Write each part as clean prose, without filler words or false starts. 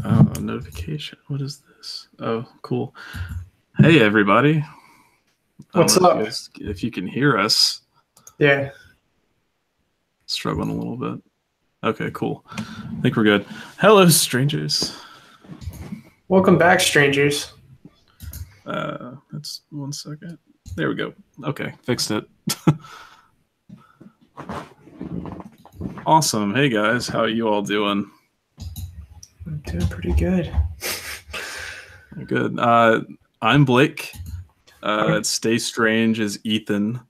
Oh, a notification. What is this? Oh, cool. Hey, everybody. What's up? If you can hear us. Yeah. Struggling a little bit. Okay, cool. I think we're good. Hello, strangers. Welcome back, strangers. That's 1 second. There we go. Okay, fixed it. Awesome. Hey, guys. How are you all doing? I'm doing pretty good. Good. I'm Blake. Stay Strange is Ethan.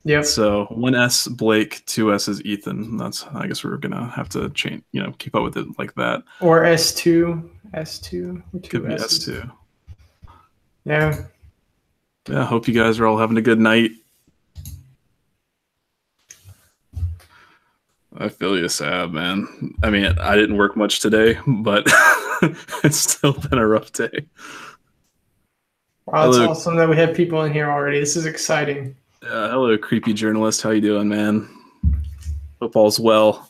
Yep. So 1S Blake, 2S is Ethan. I guess we're gonna have to change, keep up with it like that. Or S2. S2. Could be S2. Yeah. Yeah, hope you guys are all having a good night. I feel you, Sab, man. I mean, I didn't work much today, but it's still been a rough day. Wow, it's awesome that we have people in here already. This is exciting. Hello, creepy journalist. How you doing, man? Hope all's well.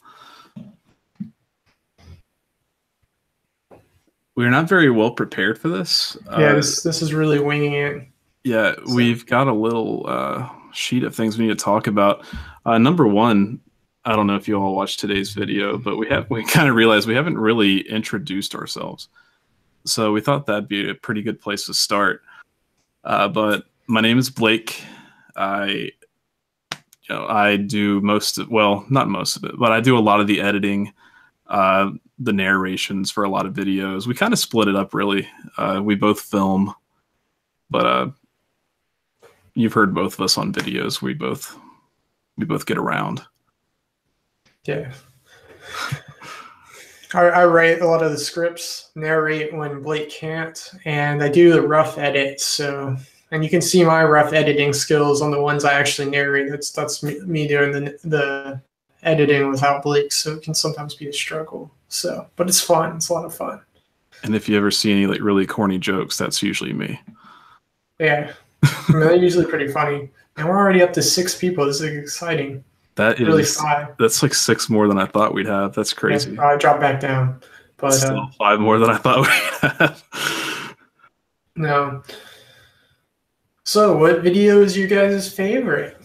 We're not very well prepared for this. Yeah, this is really winging it. Yeah, we've got a little sheet of things we need to talk about. Number one, I don't know if you all watched today's video, but we kind of realized we haven't really introduced ourselves. So we thought that'd be a pretty good place to start. But my name is Blake. I do not most of it, but I do a lot of the editing, the narrations for a lot of videos. We kind of split it up, really. We both film, but you've heard both of us on videos. We both get around. Yeah. I write a lot of the scripts, narrate when Blake can't, and I do the rough edits. So, and you can see my rough editing skills on the ones I actually narrate. That's me doing the editing without Blake. So it can sometimes be a struggle. So, but it's fun. It's a lot of fun. And if you ever see any like really corny jokes, that's usually me. Yeah, I mean, they're usually pretty funny. And we're already up to 6 people. This is exciting. That's like 6 more than I thought we'd have. That's crazy. Yeah, I dropped back down, but still 5 more than I thought we'd have. No. So, what video is your guys' favorite?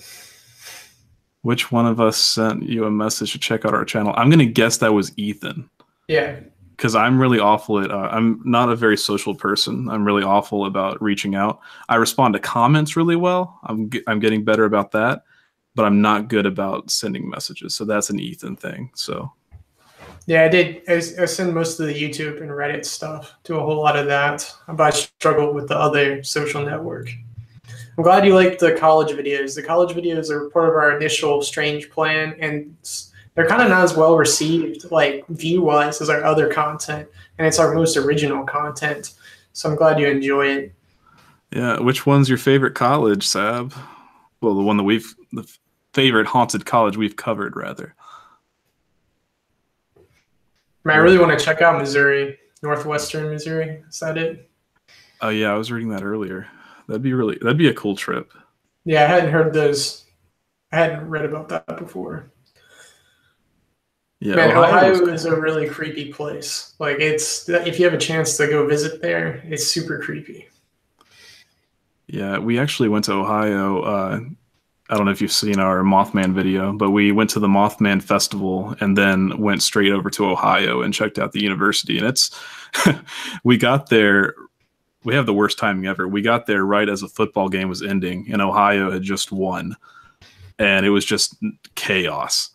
Which one of us sent you a message to check out our channel? I'm gonna guess that was Ethan. Yeah. Because I'm really awful at. I'm not a very social person. I'm really awful about reaching out. I respond to comments really well. I'm getting better about that. But I'm not good about sending messages. So that's an Ethan thing. So yeah, I send most of the YouTube and Reddit stuff, do a whole lot of that. But I struggle with the other social network. I'm glad you like the college videos. The college videos are part of our initial Strange plan, and they're kind of not as well received, like view-wise, as our other content. And it's our most original content. So I'm glad you enjoy it. Yeah. Which one's your favorite college, Sab? Well, the favorite haunted college we've covered, rather. Man, I really want to check out Missouri, Northwestern Missouri. Is that it? Oh yeah, I was reading that earlier. That'd be a cool trip. Yeah, I hadn't heard those. I hadn't read about that before. Yeah, man, Ohio is a really creepy place. Like if you have a chance to go visit there, it's super creepy. Yeah, we actually went to Ohio. I don't know if you've seen our Mothman video, but we went to the Mothman Festival and then went straight over to Ohio and checked out the university. And we got there. We have the worst timing ever. We got there right as a football game was ending, and Ohio had just won, and it was just chaos.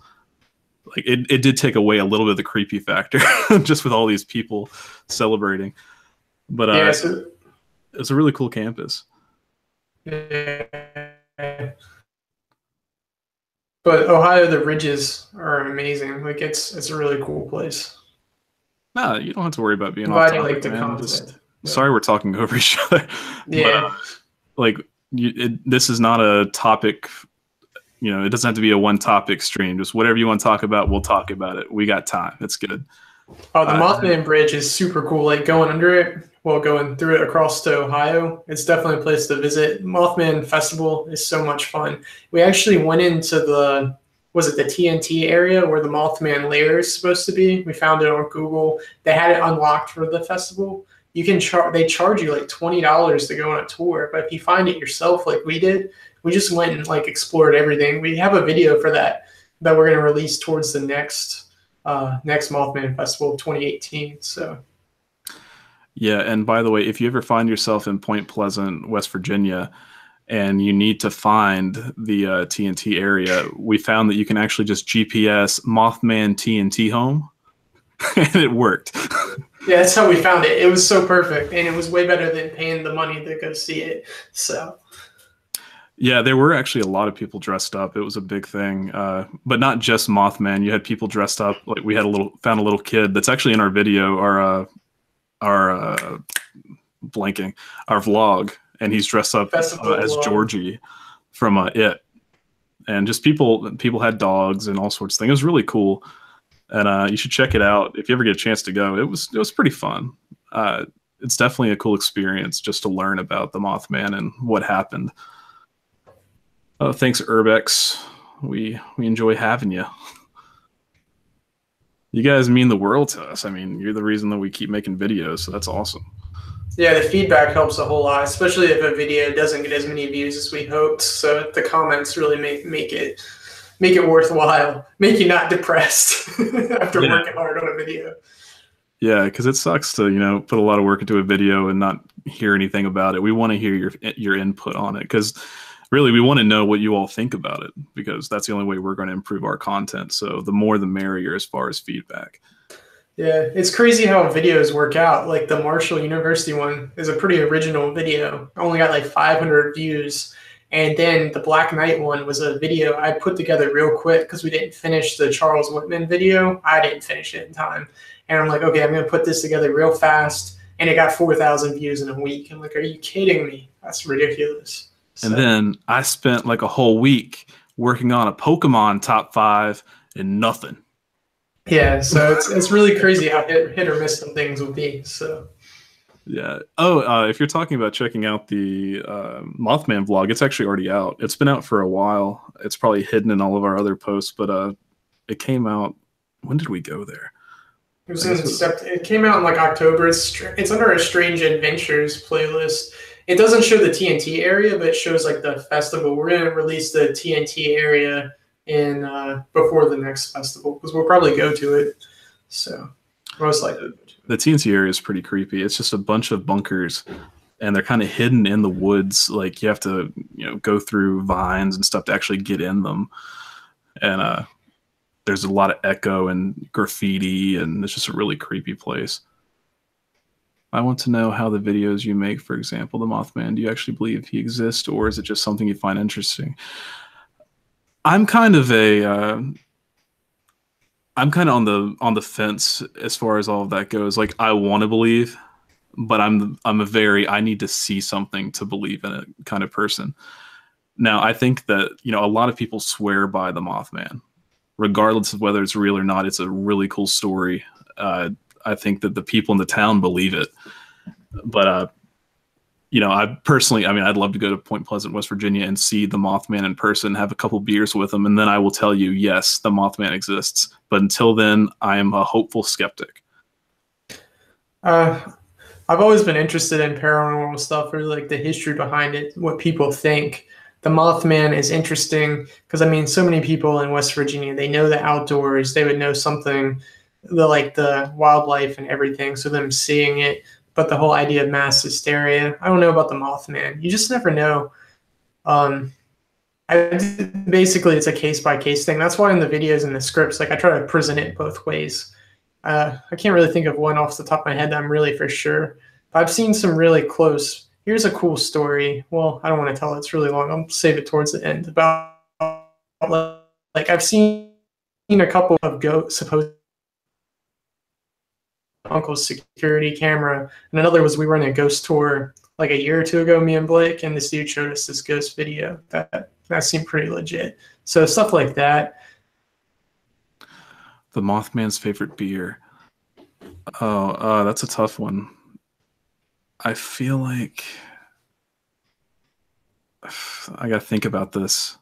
Like it did take away a little bit of the creepy factor, just with all these people celebrating. But yeah, it's a really cool campus. Yeah. But Ohio, the ridges are amazing. Like it's a really cool place. Nah, you don't have to worry about being off topic, like the content. Sorry, we're talking over each other. Yeah. But, this is not a topic. It doesn't have to be a one-topic stream. Just whatever you want to talk about, we'll talk about it. We got time. It's good. Oh, the Mothman Bridge is super cool. Like going under it, going through it across to Ohio. It's definitely a place to visit. Mothman Festival is so much fun. We actually went into was it the TNT area where the Mothman lair is supposed to be. We found it on Google. They had it unlocked for the festival. You can they charge you like $20 to go on a tour, but if you find it yourself like we did, we just went and like explored everything. We have a video for that we're going to release towards the next Mothman Festival of 2018. So Yeah, and by the way, if you ever find yourself in Point Pleasant, West Virginia, and you need to find the TNT area, we found that you can actually just GPS Mothman TNT home, and it worked. Yeah, that's how we found it. It was so perfect, and it was way better than paying the money to go see it. So yeah, there were actually a lot of people dressed up. It was a big thing, but not just Mothman. You had people dressed up. Like we had found a little kid that's actually in our video, our blanking, our vlog, and he's dressed up as Georgie from It, and just people had dogs and all sorts of things. It was really cool, and you should check it out if you ever get a chance to go. It was pretty fun. It's definitely a cool experience just to learn about the Mothman and what happened. Oh, thanks, Urbex. We enjoy having you. You guys mean the world to us. I mean, you're the reason that we keep making videos, so that's awesome. Yeah, the feedback helps a whole lot, especially if a video doesn't get as many views as we hoped. So the comments really make it worthwhile, make you not depressed after working hard on a video. Yeah, because it sucks to put a lot of work into a video and not hear anything about it. We want to hear your input on it, because really we want to know what you all think about it, because that's the only way we're going to improve our content. So the more the merrier as far as feedback. Yeah, it's crazy how videos work out. Like the Marshall University one is a pretty original video. I only got like 500 views. And then the Black Knight one was a video I put together real quick because we didn't finish the Charles Whitman video. I didn't finish it in time. And I'm like, okay, I'm going to put this together real fast. And it got 4,000 views in a week. I'm like, are you kidding me? That's ridiculous. And then I spent like a whole week working on a Pokemon top 5 and nothing. Yeah, so it's really crazy how hit or miss some things will be. So yeah. Oh, if you're talking about checking out the Mothman vlog, it's actually already out. It's been out for a while. It's probably hidden in all of our other posts, but it came out. When did we go there? It came out in like October. It's under a Strange Adventures playlist. It doesn't show the TNT area, but it shows like the festival. We're going to release the TNT area in before the next festival, because we'll probably go to it. So most likely. The TNT area is pretty creepy. It's just a bunch of bunkers, and they're kind of hidden in the woods. Like you have to go through vines and stuff to actually get in them. And there's a lot of echo and graffiti, and it's just a really creepy place. I want to know how the videos you make, for example, the Mothman, do you actually believe he exists, or is it just something you find interesting? I'm kind of on the fence as far as all of that goes. Like I want to believe, but I'm a very I need to see something to believe in it kind of person. Now, I think that a lot of people swear by the Mothman, regardless of whether it's real or not. It's a really cool story. I think that the people in the town believe it, but I personally, I'd love to go to Point Pleasant, West Virginia, and see the Mothman in person, have a couple beers with him, and then I will tell you, yes, the Mothman exists. But until then, I am a hopeful skeptic. I've always been interested in paranormal stuff, or like the history behind it, what people think. The Mothman is interesting because so many people in West Virginia, they know the outdoors, they would know something, the wildlife and everything. So them seeing it, but the whole idea of mass hysteria, I don't know about the Mothman. You just never know. Basically, it's a case-by-case thing. That's why in the videos and the scripts, I try to present it both ways. I can't really think of one off the top of my head that I'm really for sure. But I've seen some really close. Here's a cool story. Well, I don't want to tell it. It's really long. I'll save it towards the end. About I've seen a couple of supposed uncle's security camera, and another was we were in a ghost tour like a year or two ago, me and Blake, and this dude showed us this ghost video that seemed pretty legit. So stuff like that. The Mothman's favorite beer. Oh, that's a tough one. I feel like I gotta think about this.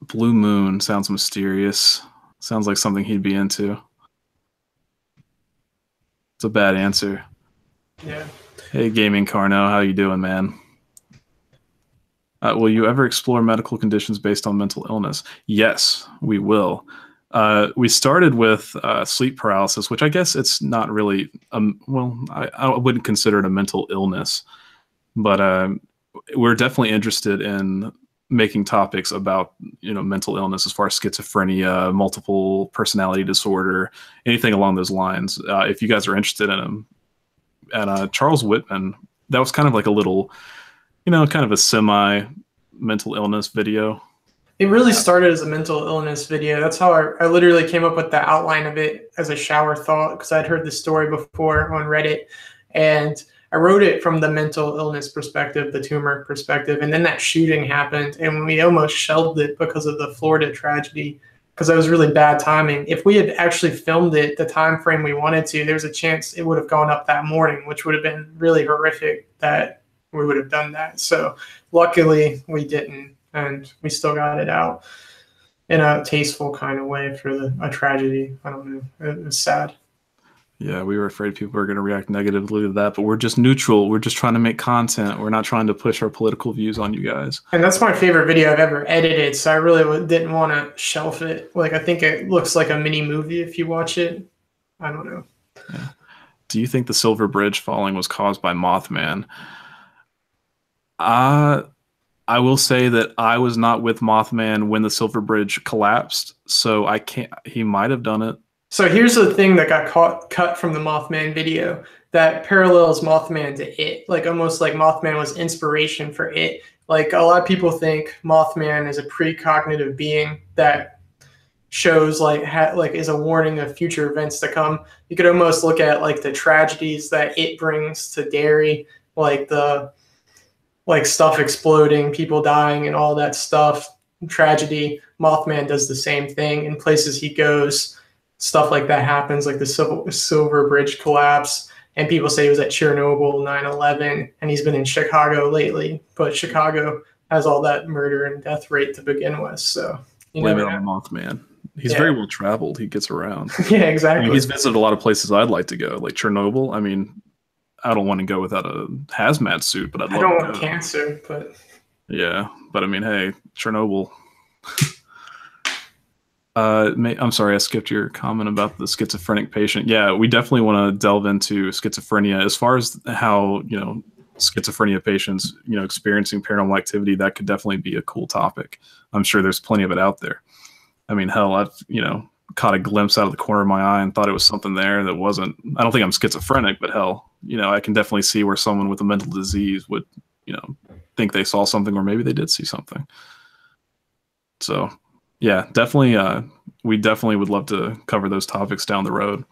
Blue Moon sounds mysterious. Sounds like something he'd be into. It's a bad answer. Yeah. Hey, Gaming Carno, how you doing, man? Will you ever explore medical conditions based on mental illness? Yes, we will. We started with sleep paralysis, which I guess it's not really, well, I wouldn't consider it a mental illness, but we're definitely interested in making topics about, mental illness as far as schizophrenia, multiple personality disorder, anything along those lines. If you guys are interested in them. And Charles Whitman, that was kind of like a little, kind of a semi mental illness video. It really started as a mental illness video. That's how I literally came up with the outline of it as a shower thought, because I'd heard the story before on Reddit. And I wrote it from the mental illness perspective, the tumor perspective. And then that shooting happened, and we almost shelved it because of the Florida tragedy, because that was really bad timing. If we had actually filmed it the time frame we wanted to, there's a chance it would have gone up that morning, which would have been really horrific that we would have done that. So luckily we didn't, and we still got it out in a tasteful kind of way for a tragedy. I don't know. It was sad. Yeah, we were afraid people were going to react negatively to that, but we're just neutral. We're just trying to make content. We're not trying to push our political views on you guys. And that's my favorite video I've ever edited, so I really didn't want to shelf it. Like, I think it looks like a mini movie if you watch it. I don't know. Yeah. Do you think the Silver Bridge falling was caused by Mothman? I will say that I was not with Mothman when the Silver Bridge collapsed, so I can't. He might have done it. So here's the thing that got cut from the Mothman video that parallels Mothman to It, like almost like Mothman was inspiration for It. Like, a lot of people think Mothman is a precognitive being that shows like is a warning of future events to come. You could almost look at like the tragedies that It brings to Derry, like the stuff exploding, people dying, and all that stuff. Tragedy. Mothman does the same thing in places he goes. Stuff like that happens, like the Silver Bridge collapse, and people say he was at Chernobyl, 9/11, and he's been in Chicago lately. But Chicago has all that murder and death rate to begin with, so blame it on the Mothman. He's very well traveled. He gets around. Yeah, exactly. I mean, he's visited a lot of places I'd like to go, like Chernobyl. I mean, I don't want to go without a hazmat suit, but I don't want cancer, but yeah. But I mean, hey, Chernobyl. I'm sorry, I skipped your comment about the schizophrenic patient. Yeah, we definitely want to delve into schizophrenia as far as how, schizophrenia patients, experiencing paranormal activity. That could definitely be a cool topic. I'm sure there's plenty of it out there. I mean, hell, I've, caught a glimpse out of the corner of my eye and thought it was something there that wasn't. I don't think I'm schizophrenic, but hell, I can definitely see where someone with a mental disease would, think they saw something, or maybe they did see something. So yeah, definitely. We definitely would love to cover those topics down the road.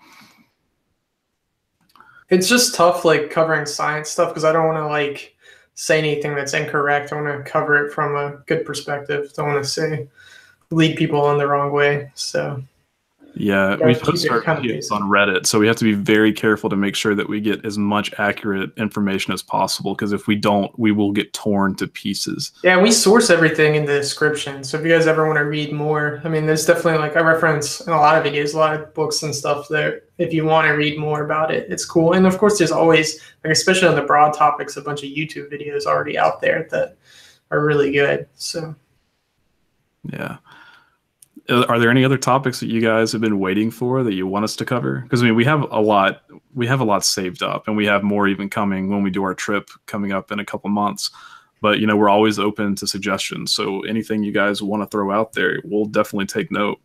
It's just tough, like, covering science stuff, because I don't want to say anything that's incorrect. I want to cover it from a good perspective. Don't want to lead people on the wrong way. So yeah, we post our videos on Reddit, so we have to be very careful to make sure that we get as much accurate information as possible, because if we don't, we will get torn to pieces. Yeah, we source everything in the description, so if you guys ever want to read more, I mean, there's definitely, I reference in a lot of videos, a lot of books and stuff there. If you want to read more about it, it's cool. And of course, there's always, especially on the broad topics, a bunch of YouTube videos already out there that are really good. So yeah. Are there any other topics that you guys have been waiting for that you want us to cover? Because I mean, we have a lot saved up, and we have more even coming when we do our trip coming up in a couple months. But we're always open to suggestions. So anything you guys want to throw out there, we'll definitely take note.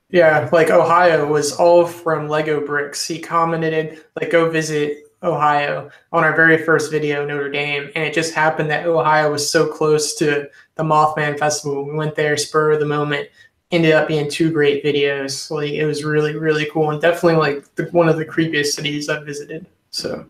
Yeah, Ohio was all from Lego bricks. He commented, go visit Ohio on our very first video, Notre Dame, and it just happened that Ohio was so close to the Mothman Festival. We went there spur of the moment. Ended up being 2 great videos. It was really, really cool, and definitely one of the creepiest cities I've visited. So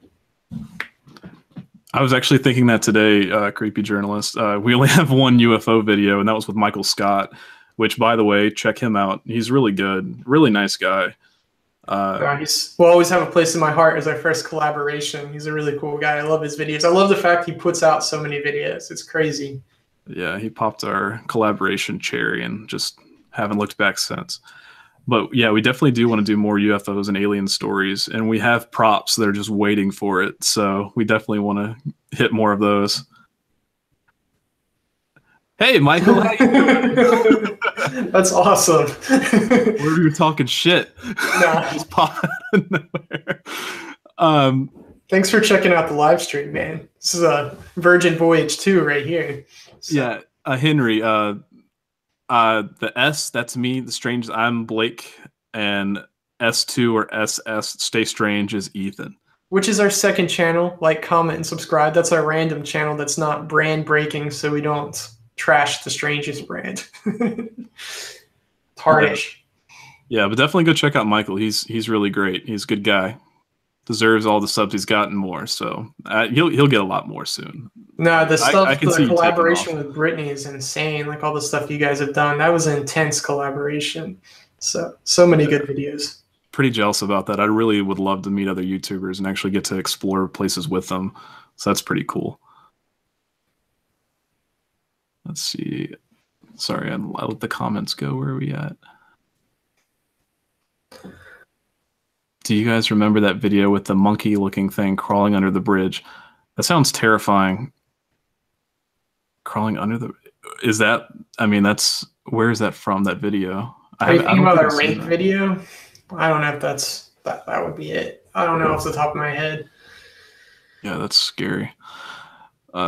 I was actually thinking that today, creepy journalist. We only have one UFO video, and that was with Michael Scott, which, by the way, check him out. He's really good, really nice guy. Will always have a place in my heart as our first collaboration. He's a really cool guy. I love his videos. I love the fact he puts out so many videos. It's crazy. Yeah, he popped our collaboration cherry and just haven't looked back since. But yeah, we definitely do want to do more UFOs and alien stories, and we have props that are just waiting for it. So we definitely want to hit more of those. Hey, Michael, how you doing? That's awesome. Where you talking shit? Nah. Just pop out of nowhere. Thanks for checking out the live stream, man. This is a Virgin Voyage 2 right here. So. Yeah, Henry. The S, that's me. The Strange, I'm Blake, and S2 or SS, Stay Strange, is Ethan. Which is our second channel. Like, comment, and subscribe. That's our random channel that's not brand breaking, so we don't trash the Strangest brand. Tarnish. Yeah, but definitely go check out Michael. He's really great. He's a good guy. Deserves all the subs he's gotten more. So he'll get a lot more soon. No, the stuff, the collaboration with Brittany is insane. Like all the stuff you guys have done, that was an intense collaboration. So many good videos. Pretty jealous about that. I really would love to meet other YouTubers and actually get to explore places with them. So that's pretty cool. Let's see. Sorry, I let the comments go. Where are we at? Do you guys remember that video with the monkey-looking thing crawling under the bridge? That sounds terrifying. Crawling under the... Is that... I mean, that's... Where is that from, that video? Are you thinking about a rape video? I don't know if that's... That would be it. I don't know off the top of my head. Yeah, that's scary.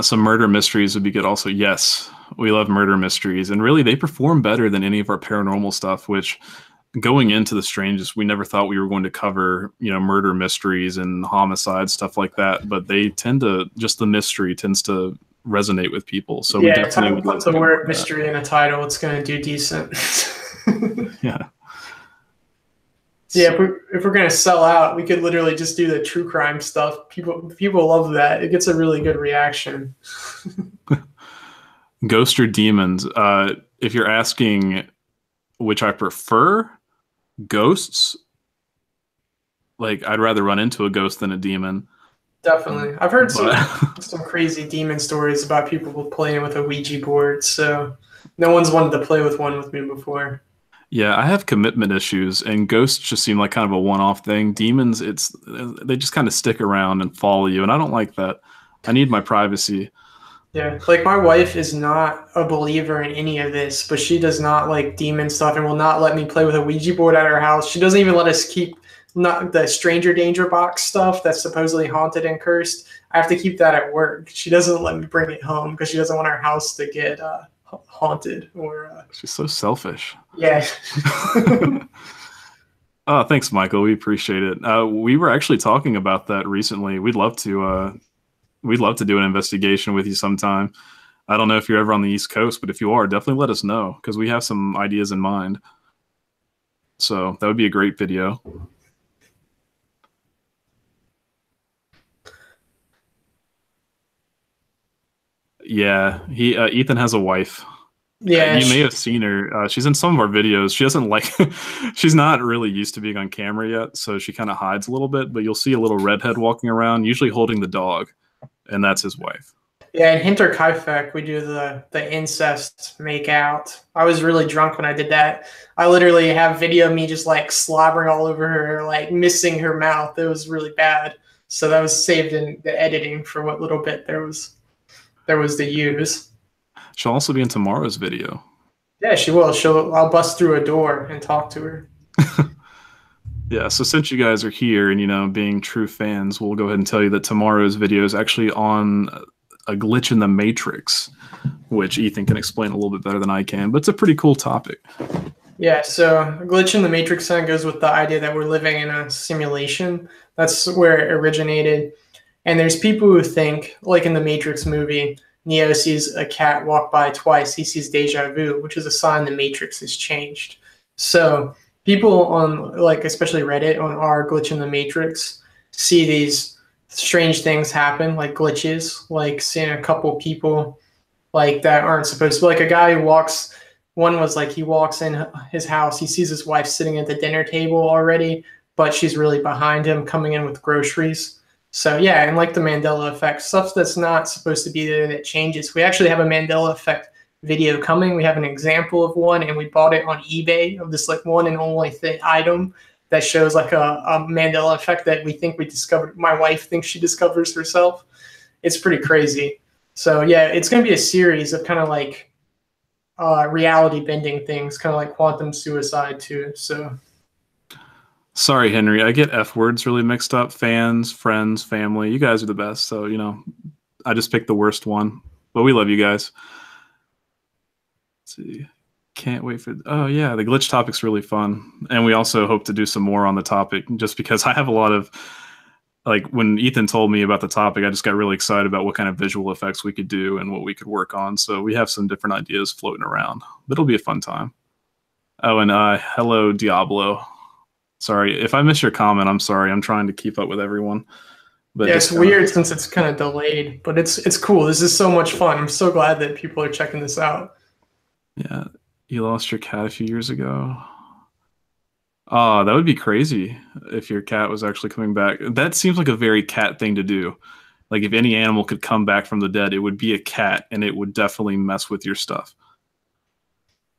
Some murder mysteries would be good also. Yes, we love murder mysteries. And really, they perform better than any of our paranormal stuff, which... Going into the Strangest, we never thought we were going to cover, murder mysteries and homicide, stuff like that. But they tend to, just the mystery tends to resonate with people. So yeah, we definitely would put the word mystery in a title. It's going to do decent. Yeah. Yeah, if we're going to sell out, we could literally just do the true crime stuff. People love that. It gets a really good reaction. Ghost or demons? If you're asking which I prefer, ghosts. Like, I'd rather run into a ghost than a demon. Definitely. I've heard some crazy demon stories about people playing with a Ouija board, so no one's wanted to play with one with me before. Yeah, I have commitment issues, and ghosts just seem like kind of a one-off thing. Demons, they just kind of stick around and follow you, and I don't like that. I need my privacy. Yeah, like my wife is not a believer in any of this, but she does not like demon stuff and will not let me play with a Ouija board at her house. She doesn't even let us keep not the stranger danger box stuff that's supposedly haunted and cursed. I have to keep that at work. She doesn't let me bring it home because she doesn't want our house to get haunted or. She's so selfish. Yeah. Oh, thanks, Michael. We appreciate it. We were actually talking about that recently. We'd love to do an investigation with you sometime. I don't know if you're ever on the East Coast, but if you are, definitely let us know because we have some ideas in mind. So that would be a great video. Yeah, Ethan has a wife. Yeah, you may have seen her. She's in some of our videos. She doesn't like. She's not really used to being on camera yet, so she kind of hides a little bit. But you'll see a little redhead walking around, usually holding the dog. And that's his wife. Yeah, in Hinterkaifeck, we do the incest make out. I was really drunk when I did that. I literally have video of me just like slobbering all over her, like missing her mouth. It was really bad. So that was saved in the editing for what little bit there was to use. She'll also be in tomorrow's video. Yeah, she will. I'll bust through a door and talk to her. Yeah, so since you guys are here and, being true fans, we'll go ahead and tell you that tomorrow's video is actually on a glitch in the Matrix, which Ethan can explain a little bit better than I can, but it's a pretty cool topic. Yeah, so a glitch in the Matrix goes with the idea that we're living in a simulation. That's where it originated. And there's people who think, like in the Matrix movie, Neo sees a cat walk by twice. He sees deja vu, which is a sign the Matrix has changed. So people on, like, especially Reddit on our glitch in the Matrix see these strange things happen, like glitches, like seeing a couple people like that aren't supposed to. Like a guy who walks, one was like he walks in his house, he sees his wife sitting at the dinner table already, but she's really behind him coming in with groceries. So yeah, and like the Mandela effect, stuff that's not supposed to be there that changes. We actually have a Mandela effect video coming. We have an example of one, and we bought it on eBay of this like one and only item that shows like a Mandela effect that we think we discovered. My wife thinks she discovers herself. It's pretty crazy. So yeah, it's going to be a series of kind of like reality bending things, kind of like quantum suicide too. So Sorry, Henry. I get F words really mixed up. Fans, friends, family. You guys are the best. So, you know, I just picked the worst one. But we love you guys. Let's see. Can't wait for. Oh, yeah. The glitch topic's really fun. And we also hope to do some more on the topic just because I have a lot of. Like when Ethan told me about the topic, I just got really excited about what kind of visual effects we could do and what we could work on. So we have some different ideas floating around. But it'll be a fun time. Oh, and hello, Diablo. Sorry if I missed your comment. I'm sorry. I'm trying to keep up with everyone. But yeah, it's weird since it's kind of delayed, but it's cool. This is so much fun. I'm so glad that people are checking this out. Yeah, you lost your cat a few years ago. Oh, that would be crazy if your cat was actually coming back. That seems like a very cat thing to do. Like if any animal could come back from the dead, it would be a cat, and it would definitely mess with your stuff.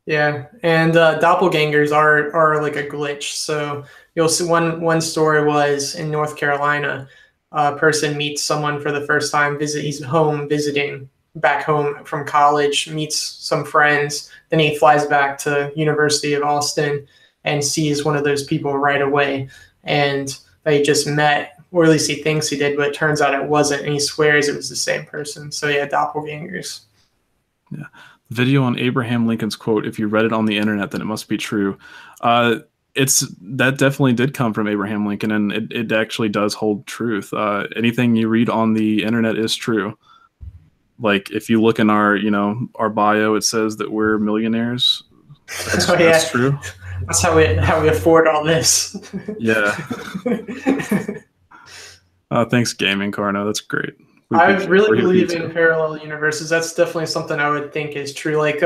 Yeah, and doppelgangers are like a glitch. So you'll see one story was in North Carolina. A person meets someone for the first time. He's home visiting back home from college. Meets some friends. Then he flies back to University of Austin and sees one of those people right away. And they just met, or at least he thinks he did, but it turns out it wasn't. And he swears it was the same person. So yeah, doppelgangers. Yeah. Video on Abraham Lincoln's quote, if you read it on the internet, then it must be true. It's that definitely did come from Abraham Lincoln, and it actually does hold truth. Anything you read on the internet is true. Like if you look in our bio, it says that we're millionaires. That's true. That's how we afford all this. Yeah. Thanks, Gaming Carno. That's great. I really believe in parallel universes. That's definitely something I would think is true. Like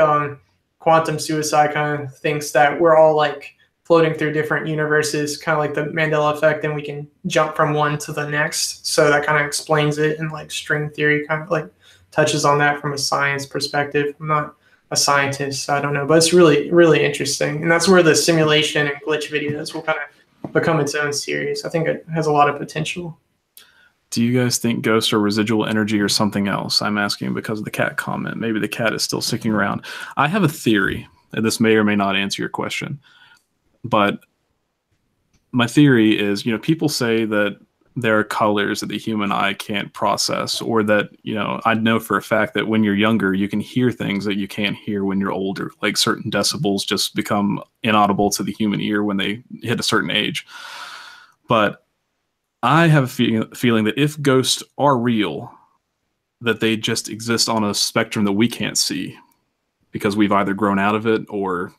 quantum suicide kind of thinks that we're all like floating through different universes, kind of like the Mandela effect, and we can jump from one to the next. So that kind of explains it, and like string theory kind of like touches on that from a science perspective. I'm not a scientist, so I don't know, but it's really, really interesting. And that's where the simulation and glitch videos will kind of become its own series. I think it has a lot of potential. Do you guys think ghosts are residual energy or something else? I'm asking because of the cat comment. Maybe the cat is still sticking around. I have a theory, and this may or may not answer your question. But my theory is, people say that there are colors that the human eye can't process, or that, I know for a fact that when you're younger, you can hear things that you can't hear when you're older. Like certain decibels just become inaudible to the human ear when they hit a certain age. But I have a feeling that if ghosts are real, that they just exist on a spectrum that we can't see because we've either grown out of it or,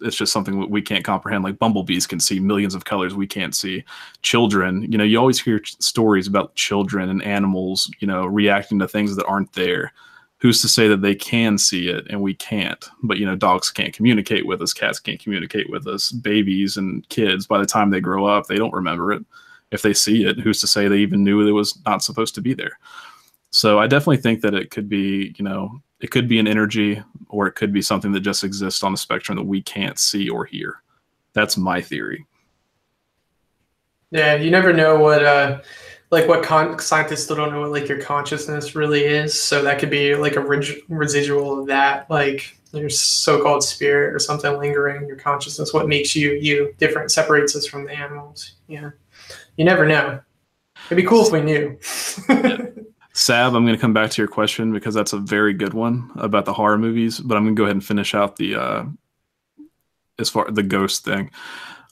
it's just something that we can't comprehend. Like bumblebees can see millions of colors we can't see. Children, you always hear stories about children and animals, reacting to things that aren't there. Who's to say that they can see it and we can't? But, dogs can't communicate with us. Cats can't communicate with us. Babies and kids, by the time they grow up, they don't remember it. If they see it, who's to say they even knew it was not supposed to be there? So I definitely think that it could be, it could be an energy, or it could be something that just exists on a spectrum that we can't see or hear. That's my theory. Yeah, you never know what, scientists still don't know what like your consciousness really is. So that could be like a residual of that, like your so-called spirit or something lingering in your consciousness. What makes you different, separates us from the animals. Yeah. You never know. It'd be cool if we knew. Yeah. Sab, I'm going to come back to your question because that's a very good one about the horror movies, but I'm going to go ahead and finish out the ghost thing.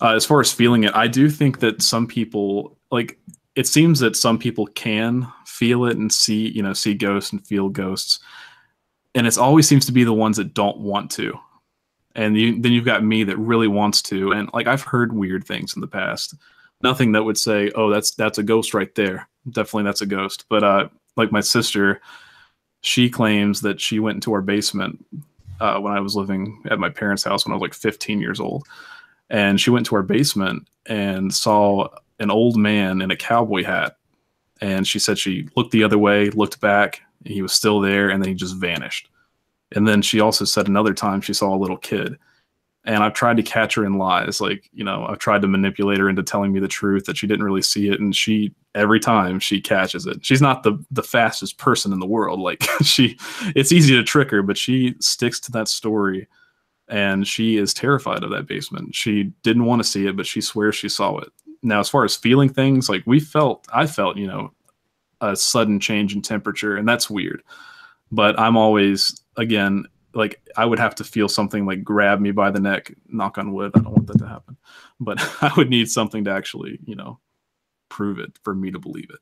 As far as feeling it, I do think that some people, like, it seems that some people can feel it and see ghosts and feel ghosts. And it always seems to be the ones that don't want to. And then you've got me that really wants to. And like, I've heard weird things in the past. Nothing that would say, oh, that's a ghost right there. Definitely that's a ghost. But like my sister, she claims that she went into our basement when I was living at my parents' house when I was like 15 years old. And she went to our basement and saw an old man in a cowboy hat And she said she looked the other way, looked back, and he was still there, and then he just vanished. And then she also said another time she saw a little kid. And I've tried to catch her in lies. Like, you know, I've tried to manipulate her into telling me the truth that she didn't really see it. And she, every time she catches it, she's not the fastest person in the world. Like it's easy to trick her, but she sticks to that story. And she is terrified of that basement. She didn't want to see it, but she swears she saw it. Now, as far as feeling things, like I felt, you know, a sudden change in temperature, and that's weird. But I'm always, again, like I would have to feel something like grab me by the neck, knock on wood. I don't want that to happen, but I would need something to actually, you know, prove it for me to believe it.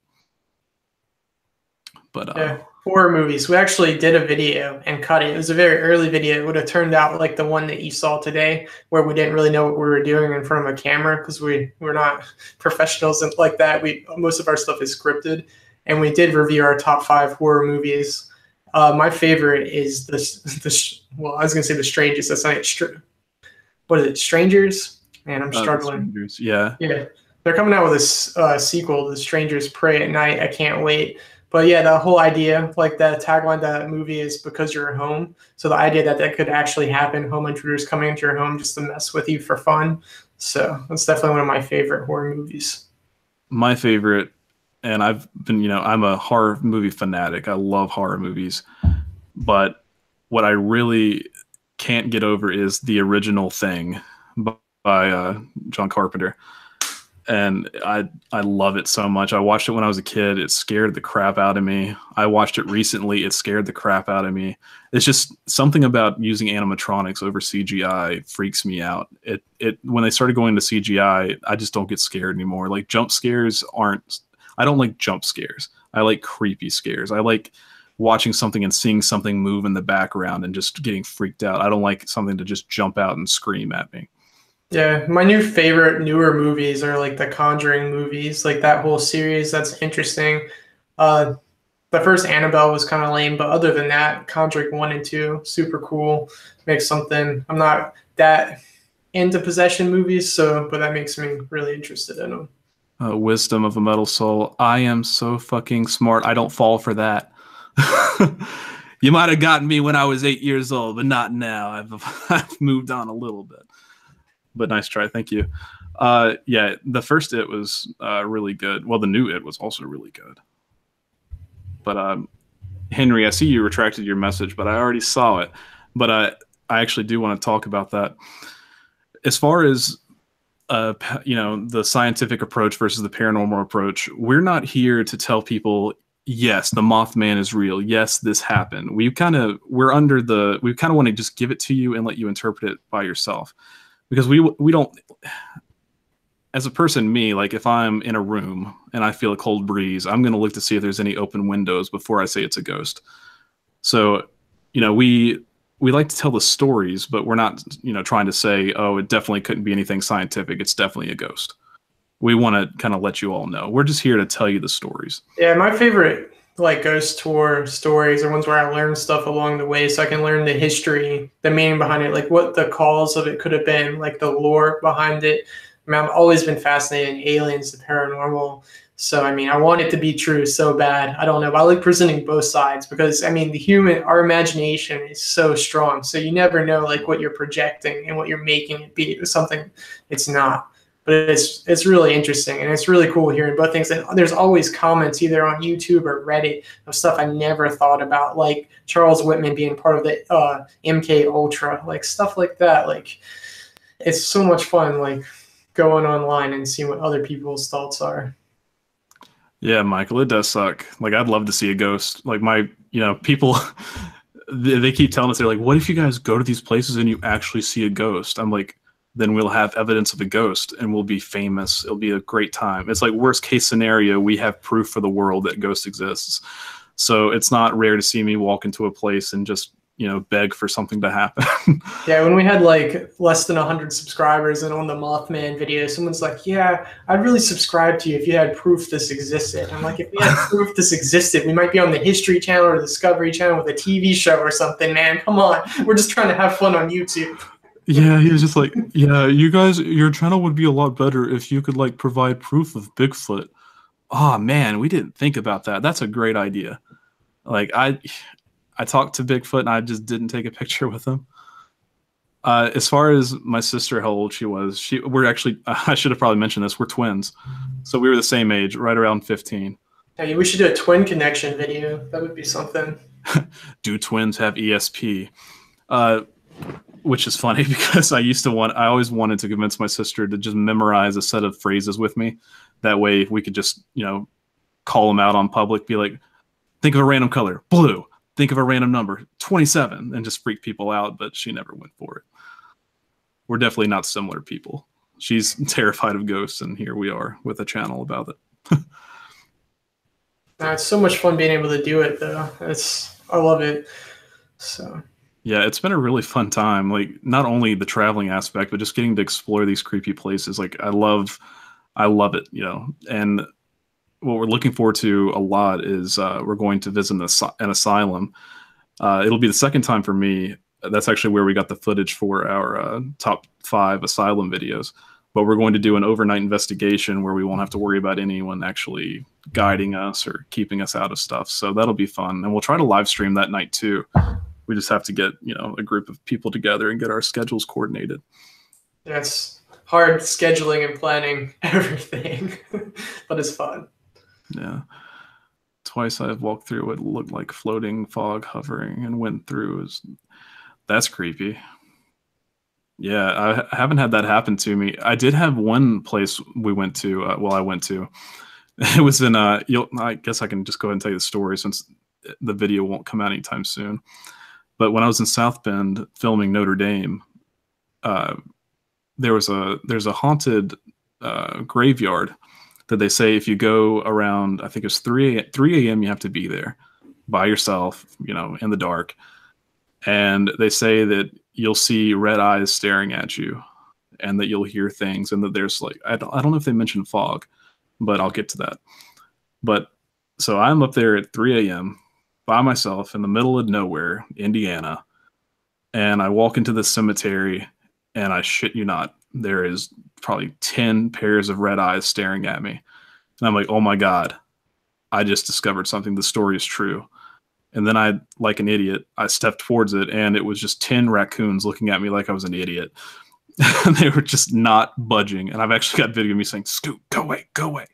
But yeah, horror movies. We actually did a video and cut it. It was a very early video. It would have turned out like the one that you saw today, where we didn't really know what we were doing in front of a camera because we're not professionals and like that. Most of our stuff is scripted, and we did review our top 5 horror movies. My favorite is well, I was gonna say The Strangest. That's not it. What is it? Strangers? Man, I'm struggling. Strangers. Yeah. Yeah. They're coming out with a sequel, The Strangers Pray at Night. I can't wait. But yeah, the whole idea, like the tagline to that movie is because you're home. So the idea that could actually happen, home intruders coming into your home just to mess with you for fun. So that's definitely one of my favorite horror movies. My favorite, and I've been, you know, I'm a horror movie fanatic. I love horror movies. But what I really can't get over is The Original Thing by John Carpenter. And I love it so much. I watched it when I was a kid. It scared the crap out of me. I watched it recently. It scared the crap out of me. It's just something about using animatronics over CGI freaks me out. When they started going to CGI, I just don't get scared anymore. Like jump scares I don't like jump scares. I like creepy scares. I like watching something and seeing something move in the background and just getting freaked out. I don't like something to just jump out and scream at me. Yeah, my newer movies are like the Conjuring movies, like that whole series. That's interesting. The first Annabelle was kind of lame, but other than that, Conjuring 1 and 2, super cool. Makes something. I'm not that into possession movies, but that makes me really interested in them. Wisdom of a Metal Soul. I am so fucking smart. I don't fall for that. You might have gotten me when I was 8 years old, but not now. I've moved on a little bit. But nice try. Thank you. Yeah, the first It was really good. Well, the new It was also really good. But Henry, I see you retracted your message, but I already saw it. But I actually do want to talk about that. As far as you know, the scientific approach versus the paranormal approach, we're not here to tell people, yes, the Mothman is real. Yes, this happened. We kind of want to just give it to you and let you interpret it by yourself. Because we don't, as a person, me, like if I'm in a room and I feel a cold breeze, I'm going to look to see if there's any open windows before I say it's a ghost. So, you know, we like to tell the stories, but we're not, you know, trying to say, oh, it definitely couldn't be anything scientific. It's definitely a ghost. We want to kind of let you all know. We're just here to tell you the stories. Yeah, my favorite like ghost tour stories are ones where I learn stuff along the way, so I can learn the history, the meaning behind it, like what the cause of it could have been, like the lore behind it. I mean, I've always been fascinated in aliens, the paranormal. So, I mean, I want it to be true so bad. I don't know, but I like presenting both sides because, I mean, our imagination is so strong. So you never know like what you're projecting and what you're making it be something it's not. But it's really interesting, and it's really cool hearing both things. And there's always comments either on YouTube or Reddit of stuff I never thought about, like Charles Whitman being part of the MK Ultra, like stuff like that. Like it's so much fun, like going online and seeing what other people's thoughts are. Yeah, Michael, it does suck. Like I'd love to see a ghost. Like people, they keep telling us, they're like, what if you guys go to these places and you actually see a ghost? I'm like, then we'll have evidence of a ghost and we'll be famous. It'll be a great time. It's like worst case scenario, we have proof for the world that ghost exists. So it's not rare to see me walk into a place and just, you know, beg for something to happen. Yeah, when we had like less than 100 subscribers and on the Mothman video, someone's like, yeah, I'd really subscribe to you if you had proof this existed. I'm like, if we had proof this existed, we might be on the History Channel or Discovery Channel with a TV show or something, man. Come on. We're just trying to have fun on YouTube. Yeah, he was just like, yeah, you guys, your channel would be a lot better if you could like provide proof of Bigfoot. Oh man, we didn't think about that. That's a great idea. Like I talked to Bigfoot and I just didn't take a picture with him. As far as my sister, how old she was, we're actually I should have probably mentioned this. We're twins, so we were the same age, right around 15. Hey, we should do a twin connection video. That would be something. Do twins have ESP? Uh, which is funny because I always wanted to convince my sister to just memorize a set of phrases with me. That way we could just, call them out on public, be like, think of a random color, blue. Think of a random number, 27, and just freak people out. But she never went for it. We're definitely not similar people. She's terrified of ghosts, and here we are with a channel about it. It's so much fun being able to do it, though. I love it. So. Yeah, it's been a really fun time. Like, not only the traveling aspect, but just getting to explore these creepy places. Like, I love it, And what we're looking forward to a lot is we're going to visit an asylum. It'll be the second time for me. That's actually where we got the footage for our top 5 asylum videos. But we're going to do an overnight investigation where we won't have to worry about anyone actually guiding us or keeping us out of stuff. So that'll be fun. And we'll try to live stream that night too. We just have to get, a group of people together and get our schedules coordinated. Yeah, it's hard scheduling and planning everything, but it's fun. Yeah. Twice I've walked through what looked like floating fog hovering and went through. That's creepy. Yeah, I haven't had that happen to me. I did have one place we went to. I went to. It was in. I guess I can just go ahead and tell you the story since the video won't come out anytime soon. But when I was in South Bend filming Notre Dame, there's a haunted graveyard that they say if you go around, I think it's 3 a.m. you have to be there by yourself, in the dark. And they say that you'll see red eyes staring at you and that you'll hear things and that there's like, I don't know if they mentioned fog, but I'll get to that. But so I'm up there at 3 a.m. by myself in the middle of nowhere, Indiana. And I walk into the cemetery and I shit you not, there is probably 10 pairs of red eyes staring at me. And I'm like, oh my God, I just discovered something. The story is true. And then I, like an idiot, I stepped towards it and it was just 10 raccoons looking at me like I was an idiot. They were just not budging. And I've actually got video of me saying, Scoot, go away, go away.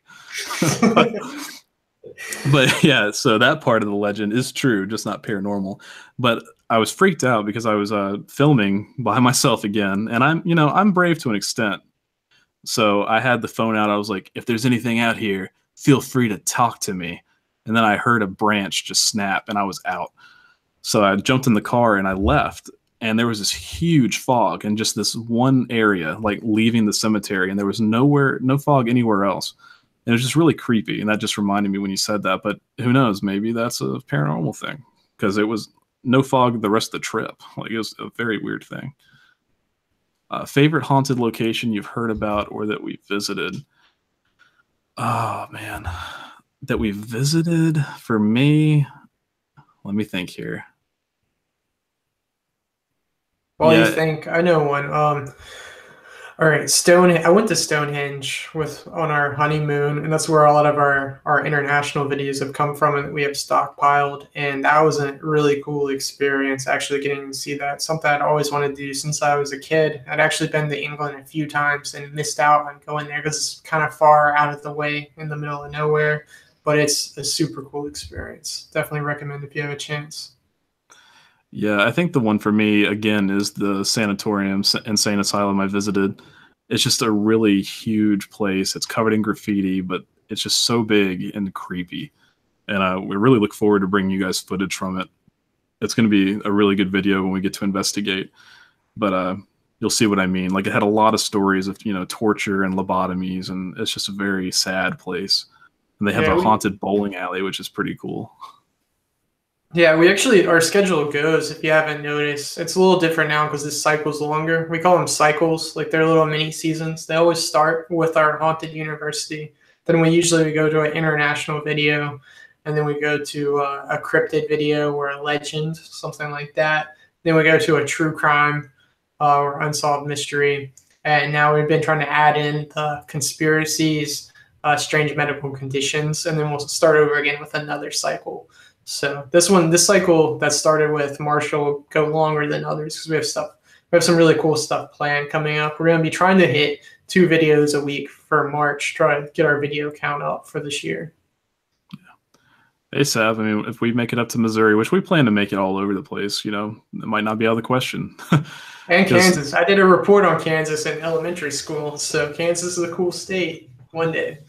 But yeah, so that part of the legend is true, just not paranormal. But I was freaked out because I was filming by myself again. And I'm brave to an extent. So I had the phone out. I was like, if there's anything out here, feel free to talk to me. And then I heard a branch just snap and I was out. So I jumped in the car and I left. And there was this huge fog in just this one area, like leaving the cemetery. And there was no fog anywhere else. And it was just really creepy. And that just reminded me when you said that. But who knows? Maybe that's a paranormal thing. Because it was no fog the rest of the trip. Like, it was a very weird thing. Favorite haunted location you've heard about or that we visited? Oh, man. That we visited? For me, let me think here. While you think, I know one. All right, I went to Stonehenge on our honeymoon, and that's where a lot of our international videos have come from, and we have stockpiled. And that was a really cool experience, actually getting to see that. Something I'd always wanted to do since I was a kid. I'd actually been to England a few times and missed out on going there because it's kind of far out of the way in the middle of nowhere. But it's a super cool experience. Definitely recommend if you have a chance. Yeah, I think the one for me, again, is the sanatorium, insane asylum I visited. It's just a really huge place. It's covered in graffiti, but it's just so big and creepy. And we really look forward to bringing you guys footage from it. It's going to be a really good video when we get to investigate. But you'll see what I mean. Like, it had a lot of stories of, torture and lobotomies, and it's just a very sad place. And they have a haunted bowling alley, which is pretty cool. Yeah, our schedule goes, if you haven't noticed, it's a little different now because this cycle's longer. We call them cycles, like they're little mini seasons. They always start with our haunted university. Then we usually go to an international video, and then we go to a cryptid video or a legend, something like that. Then we go to a true crime or unsolved mystery. And now we've been trying to add in the conspiracies, strange medical conditions, and then we'll start over again with another cycle. So this cycle that started with Marshall will go longer than others because we have some really cool stuff planned coming up. We're going to be trying to hit 2 videos a week for March, try to get our video count up for this year. Hey, Sav, I mean, if we make it up to Missouri, which we plan to make it all over the place, it might not be out of the question. And Kansas. I did a report on Kansas in elementary school, so Kansas is a cool state one day.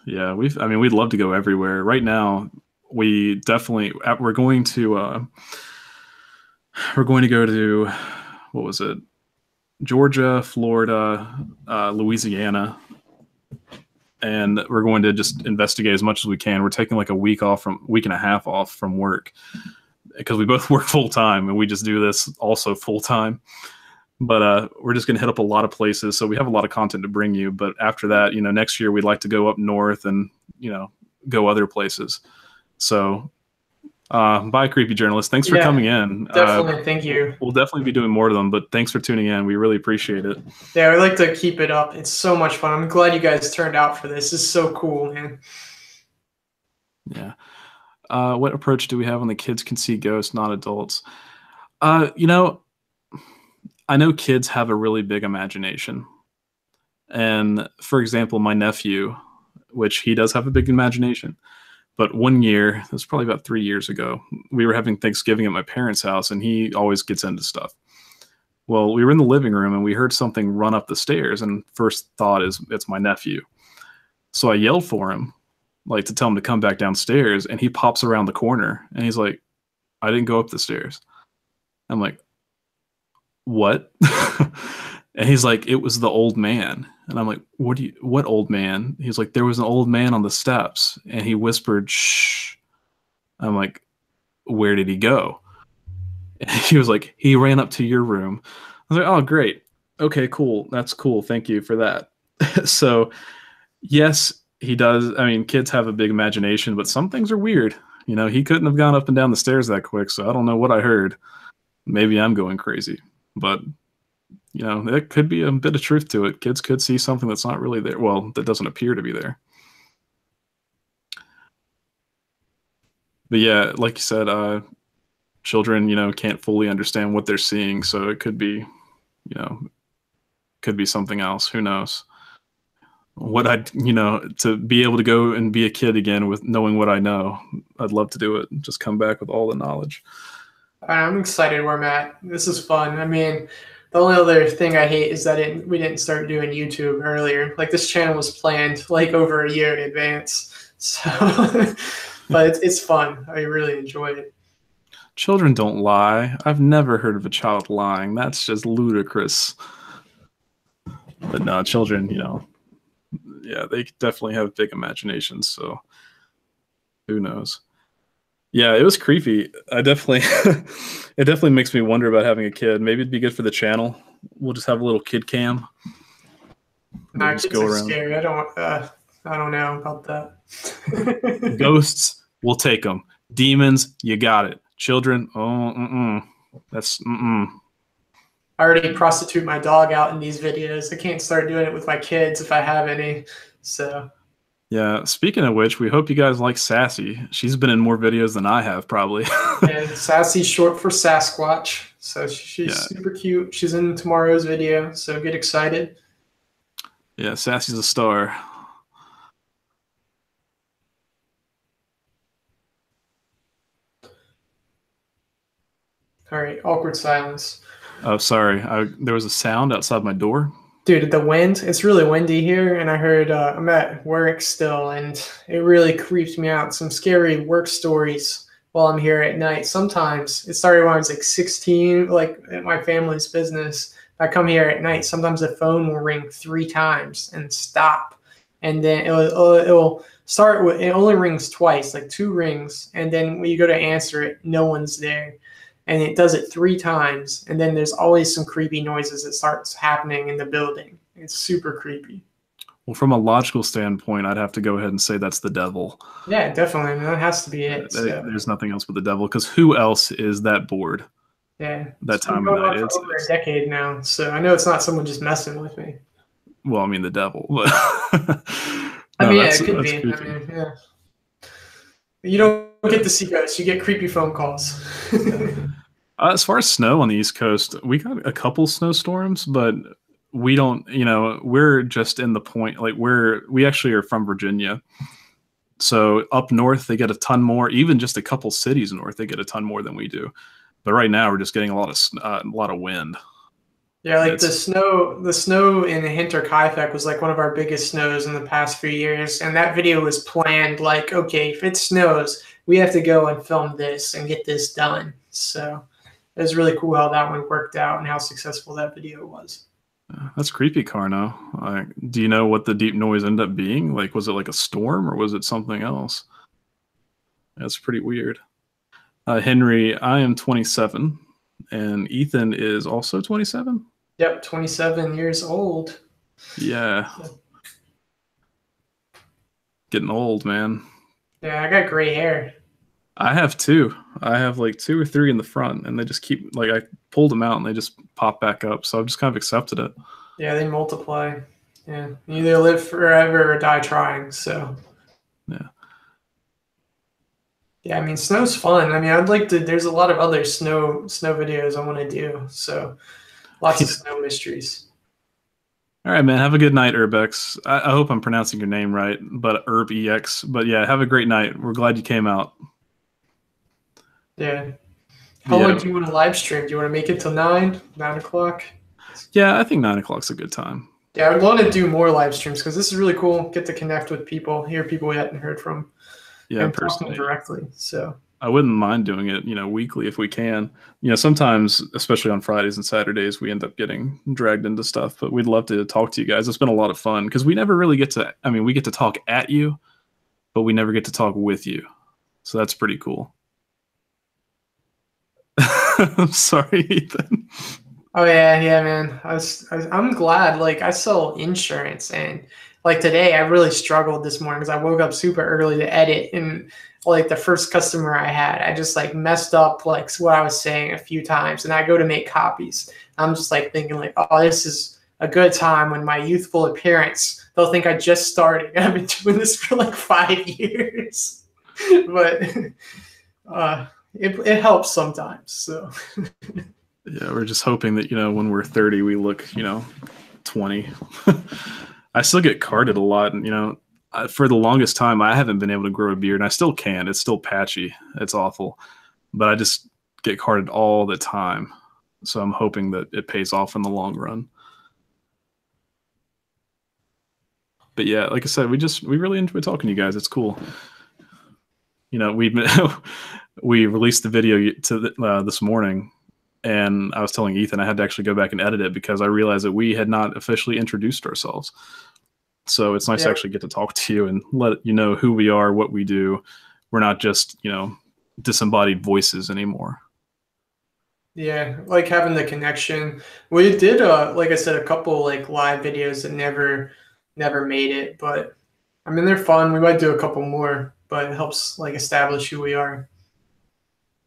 Yeah, we'd love to go everywhere. Right now, we're going to go to, what was it? Georgia, Florida, Louisiana, and we're going to just investigate as much as we can. We're taking like a week and a half off from work because we both work full time and we just do this also full time. But we're just going to hit up a lot of places, so we have a lot of content to bring you. But after that, next year we'd like to go up north and go other places. So, bye, creepy journalist. Thanks for coming in. Definitely, thank you. We'll definitely be doing more of them, but thanks for tuning in. We really appreciate it. Yeah, we like to keep it up. It's so much fun. I'm glad you guys turned out for this. It's so cool, man. Yeah. What approach do we have when the kids can see ghosts, not adults? I know kids have a really big imagination. And for example, my nephew, which he does have a big imagination. But one year, it was probably about 3 years ago, we were having Thanksgiving at my parents' house, and he always gets into stuff. Well, we were in the living room, and we heard something run up the stairs, and first thought is, it's my nephew. So I yelled for him, like to tell him to come back downstairs, and he pops around the corner, and he's like, I didn't go up the stairs. I'm like, what? And he's like, it was the old man. And I'm like, what old man? He's like, there was an old man on the steps, and he whispered, shh. I'm like, where did he go? And he was like, he ran up to your room. I was like, oh, great. Okay, cool. That's cool. Thank you for that. So yes, he does. I mean, kids have a big imagination, but some things are weird. He couldn't have gone up and down the stairs that quick. So I don't know what I heard. Maybe I'm going crazy, but there could be a bit of truth to it. Kids could see something that's not really there. Well, that doesn't appear to be there. But yeah, like you said, children, can't fully understand what they're seeing. So it could be, could be something else. Who knows? To be able to go and be a kid again with knowing what I know, I'd love to do it. Just come back with all the knowledge. I'm excited where I'm at. This is fun. I mean, the only other thing I hate is that we didn't start doing YouTube earlier. Like, this channel was planned like over a year in advance. So, but it's fun. I really enjoy it. Children don't lie. I've never heard of a child lying. That's just ludicrous. But no, children, yeah, they definitely have big imaginations. So who knows? Yeah, it was creepy. It definitely makes me wonder about having a kid. Maybe it'd be good for the channel. We'll just have a little kid cam. Nah, kids are scary. I don't know about that. Ghosts, we'll take them. Demons, you got it. Children, that's I already prostitute my dog out in these videos. I can't start doing it with my kids if I have any. So. Yeah, speaking of which, we hope you guys like Sassy. She's been in more videos than I have, probably. And Sassy's short for Sasquatch, so she's super cute. She's in tomorrow's video, so get excited. Yeah, Sassy's a star. All right, awkward silence. Oh, sorry. There was a sound outside my door. Dude, the wind, it's really windy here, and I heard I'm at work still, and it really creeps me out. Some scary work stories while I'm here at night. Sometimes, it started when I was like 16, like at my family's business. I come here at night, sometimes the phone will ring 3 times and stop. And then it will start with, it only rings twice, like 2 rings, and then when you go to answer it, no one's there. And it does it 3 times, and then there's always some creepy noises that starts happening in the building. It's super creepy. Well, from a logical standpoint, I'd have to go ahead and say that's the devil. Yeah, definitely. I mean, that has to be it. There's nothing else but the devil, because who else is that bored? Yeah. That time of night. It's over a decade now, so I know it's not someone just messing with me. Well, I mean, the devil. I No, mean, yeah, it could that's be. I creepy. mean, yeah. You don't get to see ghosts. You get creepy phone calls. Yeah. As far as snow on the East Coast, we got a couple snowstorms, but we don't, we're just in the point, like we actually are from Virginia. So up north, they get a ton more, even just a couple cities north, they get a ton more than we do. But right now, we're just getting a lot of wind. Yeah, like It's the snow in Hinterkaifeck was like one of our biggest snows in the past few years, and that video was planned like, okay, if it snows, we have to go and film this and get this done. So it was really cool how that one worked out and how successful that video was. that's creepy, Carno. Do you know what the deep noise ended up being? Like, was it like a storm or was it something else? That's pretty weird. Henry, I am 27, and Ethan is also 27. Yep, 27 years old. Yeah, getting old, man. Yeah, I got gray hair. I have two. I have like two or three in the front, and they just keep like I pulled them out and they just pop back up. So I've just kind of accepted it. Yeah, they multiply. Yeah, you either live forever or die trying. So Yeah. yeah, I mean, snow's fun. I mean, I'd like to. There's a lot of other snow videos I want to do. So lots of snow mysteries. All right, man. Have a good night, Urbex. I hope I'm pronouncing your name right, but Urbex. But yeah, have a great night. We're glad you came out. Yeah. How long Yeah, do you want to live stream? Do you want to make it till 9 o'clock? yeah. I think 9 o'clock's a good time. Yeah, I would want to do more live streams because this is really cool. Get to connect with people, hear people we hadn't heard from, Yeah, and talk to them personally, directly. So I wouldn't mind doing it, weekly if we can. Sometimes, especially on Fridays and Saturdays, we end up getting dragged into stuff, but we'd love to talk to you guys. It's been a lot of fun because we never really get to, we get to talk at you, but we never get to talk with you. So that's pretty cool. I'm sorry, Ethan. oh yeah, man. I'm glad. Like I sell insurance, and like today, I really struggled this morning because I woke up super early to edit, and like the first customer I had, I just like messed up like what I was saying a few times, and I go to make copies. I'm just like thinking like, oh, this is a good time when my youthful appearance. They'll think I just started. I've been doing this for like 5 years, but it helps sometimes. So. Yeah, we're just hoping that, when we're 30, we look, 20. I still get carded a lot. And, for the longest time, I haven't been able to grow a beard. And I still can. It's still patchy. It's awful. But I just get carded all the time. So I'm hoping that it pays off in the long run. But yeah, like I said, we really enjoy talking to you guys. It's cool. We released the video this morning. And I was telling Ethan I had to actually go back and edit it because I realized that we had not officially introduced ourselves. So it's nice to actually get to talk to you and let you know who we are, what we do. We're not just, disembodied voices anymore. Yeah, like having the connection. We did, like I said, a couple like live videos that never made it, but I mean they're fun. We might do a couple more, but it helps like establish who we are.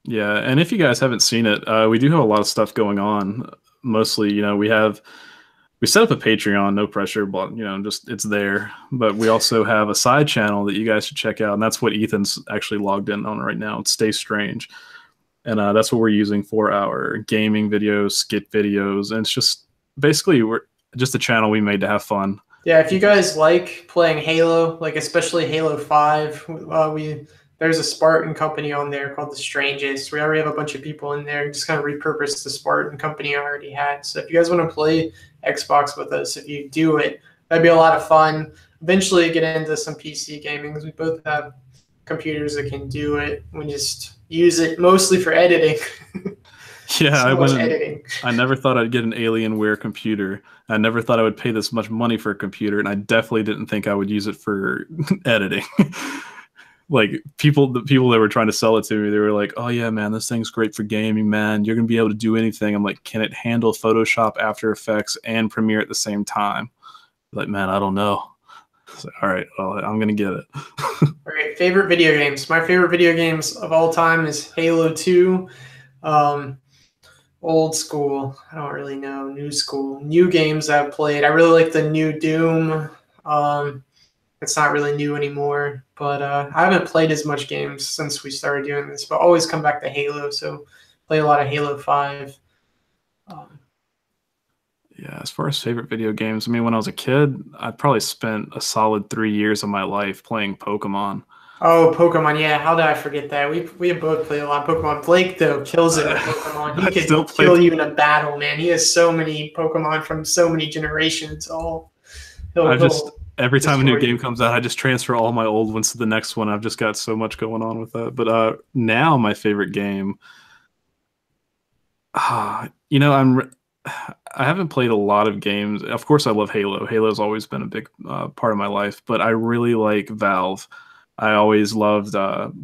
Yeah, and if you guys haven't seen it, we do have a lot of stuff going on. Mostly, we set up a Patreon, no pressure, but just it's there. But we also have a side channel that you guys should check out, and that's what Ethan's actually logged in on right now. It's Stay Strange, and that's what we're using for our gaming videos, skit videos, and it's just basically we're just a channel we made to have fun. Yeah, if you guys like playing Halo, like especially Halo 5, there's a Spartan company on there called the Strangest. We already have a bunch of people in there. Just kind of repurposed the Spartan company I already had. So if you guys want to play Xbox with us, if you do it, that'd be a lot of fun. Eventually get into some PC gaming because we both have computers that can do it. We just use it mostly for editing. Yeah, Editing. I never thought I'd get an Alienware computer. I never thought I would pay this much money for a computer, and I definitely didn't think I would use it for editing. Like the people that were trying to sell it to me, they were like, "Oh yeah, man, this thing's great for gaming, man. You're gonna be able to do anything." I'm like, "Can it handle Photoshop, After Effects, and Premiere at the same time?" Like, man, I don't know. So, all right, well, I'm gonna get it. All right, favorite video games. My favorite video games of all time is Halo 2. Old school. I don't really know. New school. New games I've played. I really like the new Doom. It's not really new anymore. But I haven't played as much games since we started doing this, but always come back to Halo. So play a lot of Halo 5. Um, Yeah, as far as favorite video games, I mean, when I was a kid, I probably spent a solid 3 years of my life playing Pokemon. oh, Pokemon. Yeah, how did I forget that? We have both played a lot of Pokemon. Blake, though, kills it with Pokemon. He I could still play. kill you in a battle, man. He has so many Pokemon from so many generations. Oh, I just he'll every time a new destroy game you. comes out, I just transfer all my old ones to the next one. I've just got so much going on with that. But now my favorite game, you know, I haven't played a lot of games. Of course, I love Halo. Halo's always been a big part of my life, but I really like Valve. I always loved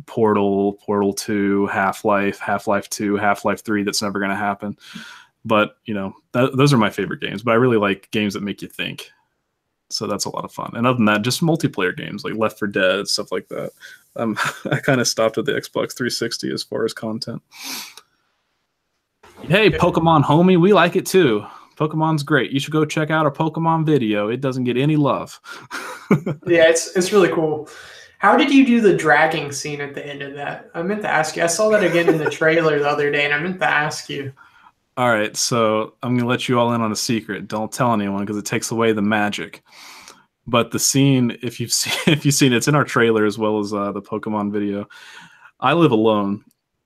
Portal, Portal 2, Half-Life, Half-Life 2, Half-Life 3. That's never going to happen. But, you know, those are my favorite games. But I really like games that make you think. So that's a lot of fun. And other than that, just multiplayer games like Left 4 Dead, stuff like that. I kind of stopped at the Xbox 360 as far as content. Hey, Pokemon homie, we like it too. Pokemon's great. You should go check out our Pokemon video. It doesn't get any love. Yeah, it's really cool. How did you do the dragging scene at the end of that? I meant to ask you. I saw that again in the trailer the other day, and I meant to ask you. All right, so I'm gonna let you all in on a secret. Don't tell anyone because it takes away the magic. But the scene, if you've seen, if you've seen, it's in our trailer as well as the Pokemon video. I live alone,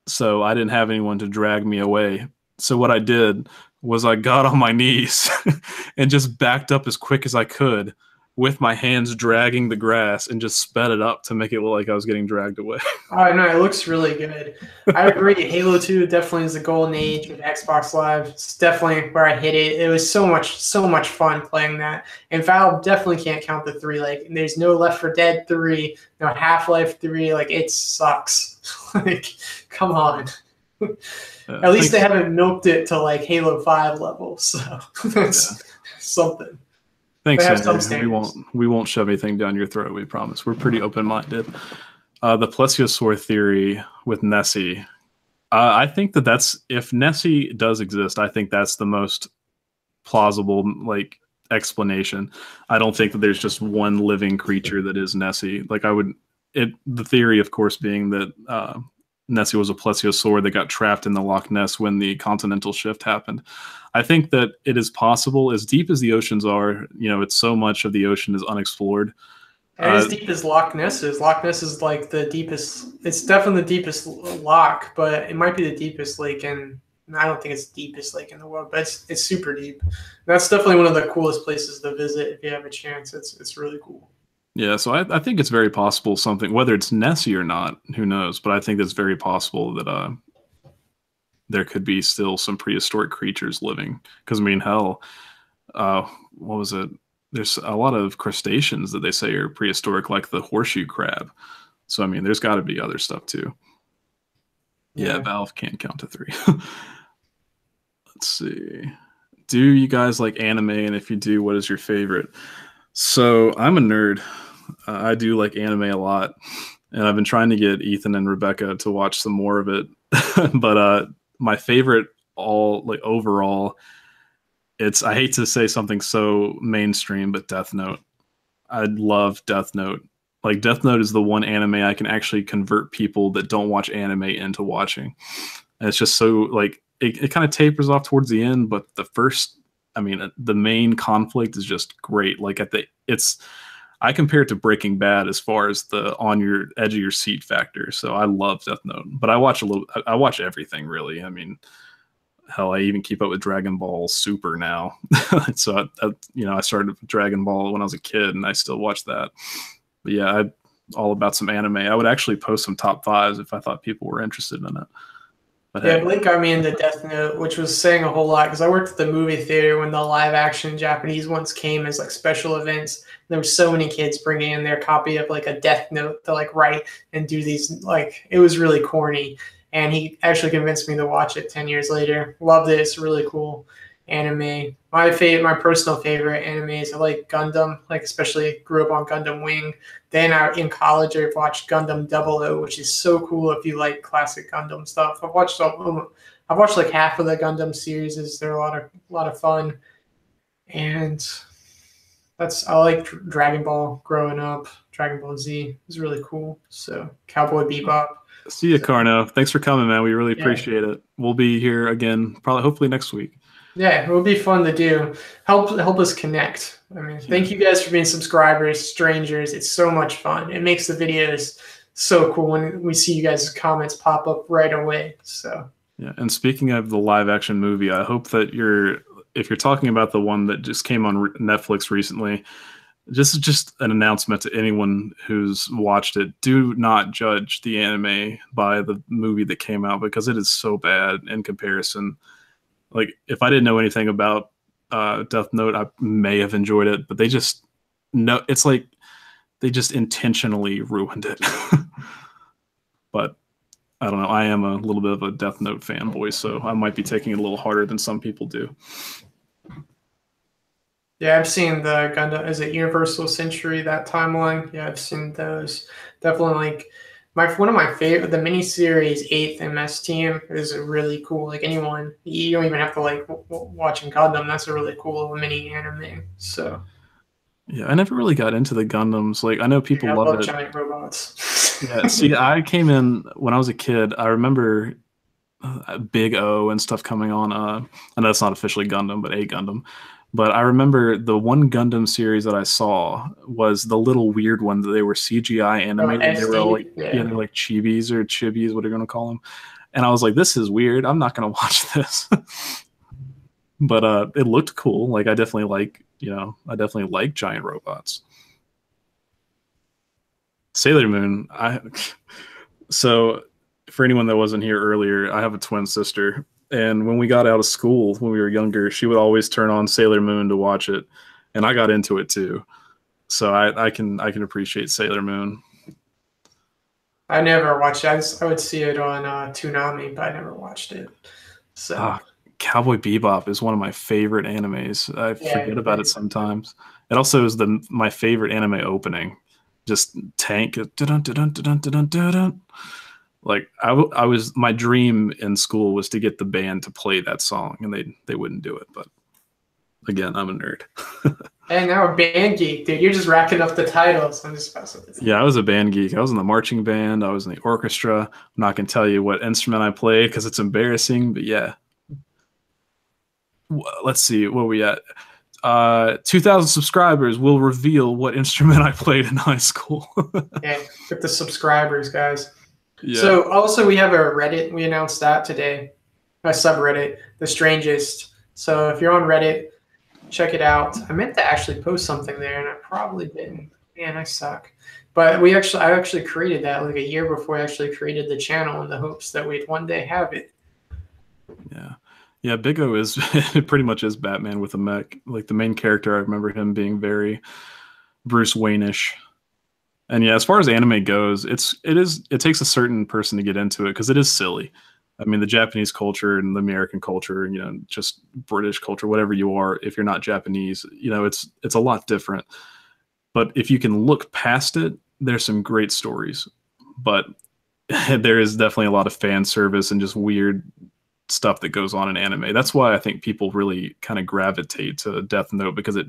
so I didn't have anyone to drag me away. So what I did was I got on my knees and just backed up as quick as I could with my hands dragging the grass and just sped it up to make it look like I was getting dragged away. Oh no, it looks really good. I agree. Halo 2 definitely is the golden age with Xbox Live. It's definitely where I hit it. It was so much fun playing that. And Valve definitely can't count the three. Like there's no Left 4 Dead 3, no Half-Life 3. Like it sucks. Like, come on. At least they haven't milked it to like Halo 5 levels. So that's something. Thanks, They have some Andrew. standards. We won't shove anything down your throat. We promise. We're pretty open minded. The plesiosaur theory with Nessie. I think that's if Nessie does exist. I think that's the most plausible like explanation. I don't think that there's just one living creature that is Nessie. Like the theory, of course, being that Nessie was a plesiosaur that got trapped in the Loch Ness when the continental shift happened. I think that it is possible, as deep as the oceans are, you know, it's so much of the ocean is unexplored. As deep as Loch Ness is. Loch Ness is like the deepest. It's definitely the deepest loch, but it might be the deepest lake in. I don't think it's the deepest lake in the world, but it's super deep. That's definitely one of the coolest places to visit if you have a chance. It's really cool. Yeah, so I think it's very possible something, whether it's Nessie or not, who knows? But I think it's very possible that there could be still some prehistoric creatures living. Because I mean, hell, what was it? There's a lot of crustaceans that they say are prehistoric, like the horseshoe crab. So I mean, there's got to be other stuff too. Yeah, Valve can't count to 3. Let's see. Do you guys like anime? And if you do, what is your favorite? So I'm a nerd. I do like anime a lot, and I've been trying to get Ethan and Rebecca to watch some more of it. But my favorite, overall, I hate to say something so mainstream, but Death Note. I love Death Note. Like Death Note is the one anime I can actually convert people that don't watch anime into watching. And it's just so like it kind of tapers off towards the end, but the main conflict is just great. Like I compare it to Breaking Bad as far as the on your edge of your seat factor. So I love Death Note, but I watch everything really. I mean, hell, I even keep up with Dragon Ball Super now. So I started with Dragon Ball when I was a kid, and I still watch that. But yeah, I'm all about some anime. I would actually post some top 5s if I thought people were interested in it. But Yeah, hey. Blake got me into Death Note, which was saying a whole lot because I worked at the movie theater when the live action Japanese ones came as like special events. There were so many kids bringing in their copy of like a Death Note to like write and do these, like it was really corny. And he actually convinced me to watch it 10 years later. Loved it. It's really cool anime. My personal favorite animes, I like Gundam, like especially grew up on Gundam Wing. Then in college, I watched Gundam 00, which is so cool if you like classic Gundam stuff. I've watched like half of the Gundam series. They're a lot of fun. And I like Dragon Ball growing up. Dragon Ball Z was really cool. So Cowboy Bebop. See you, So, Carno. Thanks for coming, man. We really yeah, appreciate it. We'll be here again, probably, hopefully next week. yeah, it would be fun to do. Help us connect. I mean, Yeah. thank you guys for being subscribers, strangers. It's so much fun. It makes the videos so cool when we see you guys' comments pop up right away. So Yeah. And speaking of the live action movie, I hope that if you're talking about the one that just came on Netflix recently, just an announcement to anyone who's watched it: do not judge the anime by the movie that came out, because it is so bad in comparison. Like, if I didn't know anything about Death Note, I may have enjoyed it, but they just no, it's like they just intentionally ruined it. But I don't know. I am a little bit of a Death Note fanboy, so I might be taking it a little harder than some people do. yeah, I've seen the Gundam. Is it Universal Century, that timeline? Yeah, I've seen those. Definitely like one of my favorite, the miniseries Eighth MS Team is really cool. Like anyone, you don't even have to like watching Gundam. That's a really cool little mini anime. So Yeah, I never really got into the Gundams. Like, I know dude, people I love love it. giant robots. Yeah, see, I came in when I was a kid. I remember Big O and stuff coming on. I know it's not officially Gundam, but a Gundam. But I remember the one Gundam series that I saw was the little weird one that they were CGI Oh, animated. They were all like, SD, yeah, yeah. they're like chibis or chibis, what are you gonna call them? And I was like, this is weird. I'm not gonna watch this. But it looked cool. Like, I definitely like giant robots. Sailor Moon. So for anyone that wasn't here earlier, I have a twin sister, and when we got out of school when we were younger, she would always turn on Sailor Moon to watch it, and I got into it too. So I can appreciate Sailor Moon. I never watched it. I would see it on Toonami, but I never watched it. So Ah, Cowboy Bebop is one of my favorite animes. I yeah, forget about it sometimes. It also is my favorite anime opening. Just tank. Dun, dun, dun, dun, dun, dun, dun. Like, I was, my dream in school was to get the band to play that song, and they wouldn't do it. But again, I'm a nerd. and now a band geek, dude. You're just racking up the titles. I'm just messing with you. Yeah, I was a band geek. I was in the marching band. I was in the orchestra. I'm not gonna tell you what instrument I played because it's embarrassing. But yeah, let's see, what we at. 2,000 subscribers will reveal what instrument I played in high school. Yeah, get the subscribers, guys. Yeah. So also we have a Reddit. We announced that today, a subreddit, the strangest. So if you're on Reddit, check it out. I meant to actually post something there, and I probably didn't. Man, I suck. But I actually created that like a year before I actually created the channel in the hopes that we'd one day have it. Yeah. Yeah, Big O is pretty much is Batman with a mech. Like, the main character, I remember him being very Bruce Wayne-ish. And yeah, as far as anime goes, it takes a certain person to get into it because it is silly. I mean, the Japanese culture and the American culture, and just British culture, whatever you are, if you're not Japanese, it's a lot different. But if you can look past it, there's some great stories. But there is definitely a lot of fan service and just weird stuff that goes on in anime. That's why I think people really kind of gravitate to Death Note, because it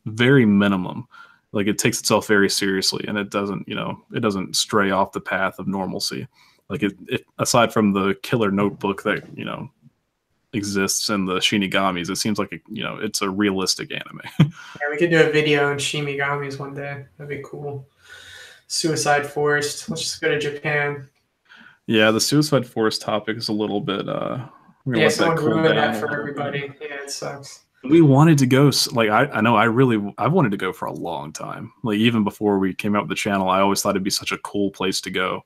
very minimum, like, it takes itself very seriously, and it doesn't stray off the path of normalcy. Like, it aside from the killer notebook that exists in the Shinigamis, it seems like it's a realistic anime. Yeah, we could do a video on Shimigamis one day. That'd be cool. Suicide Forest. Let's just go to Japan. Yeah, the Suicide Forest topic is a little bit. We're gonna Yeah, let that someone cool ruined down that a for little everybody. bit. Yeah, it sucks. We wanted to go. Like, I know I've wanted to go for a long time. Like, even before we came out with the channel, I always thought it'd be such a cool place to go.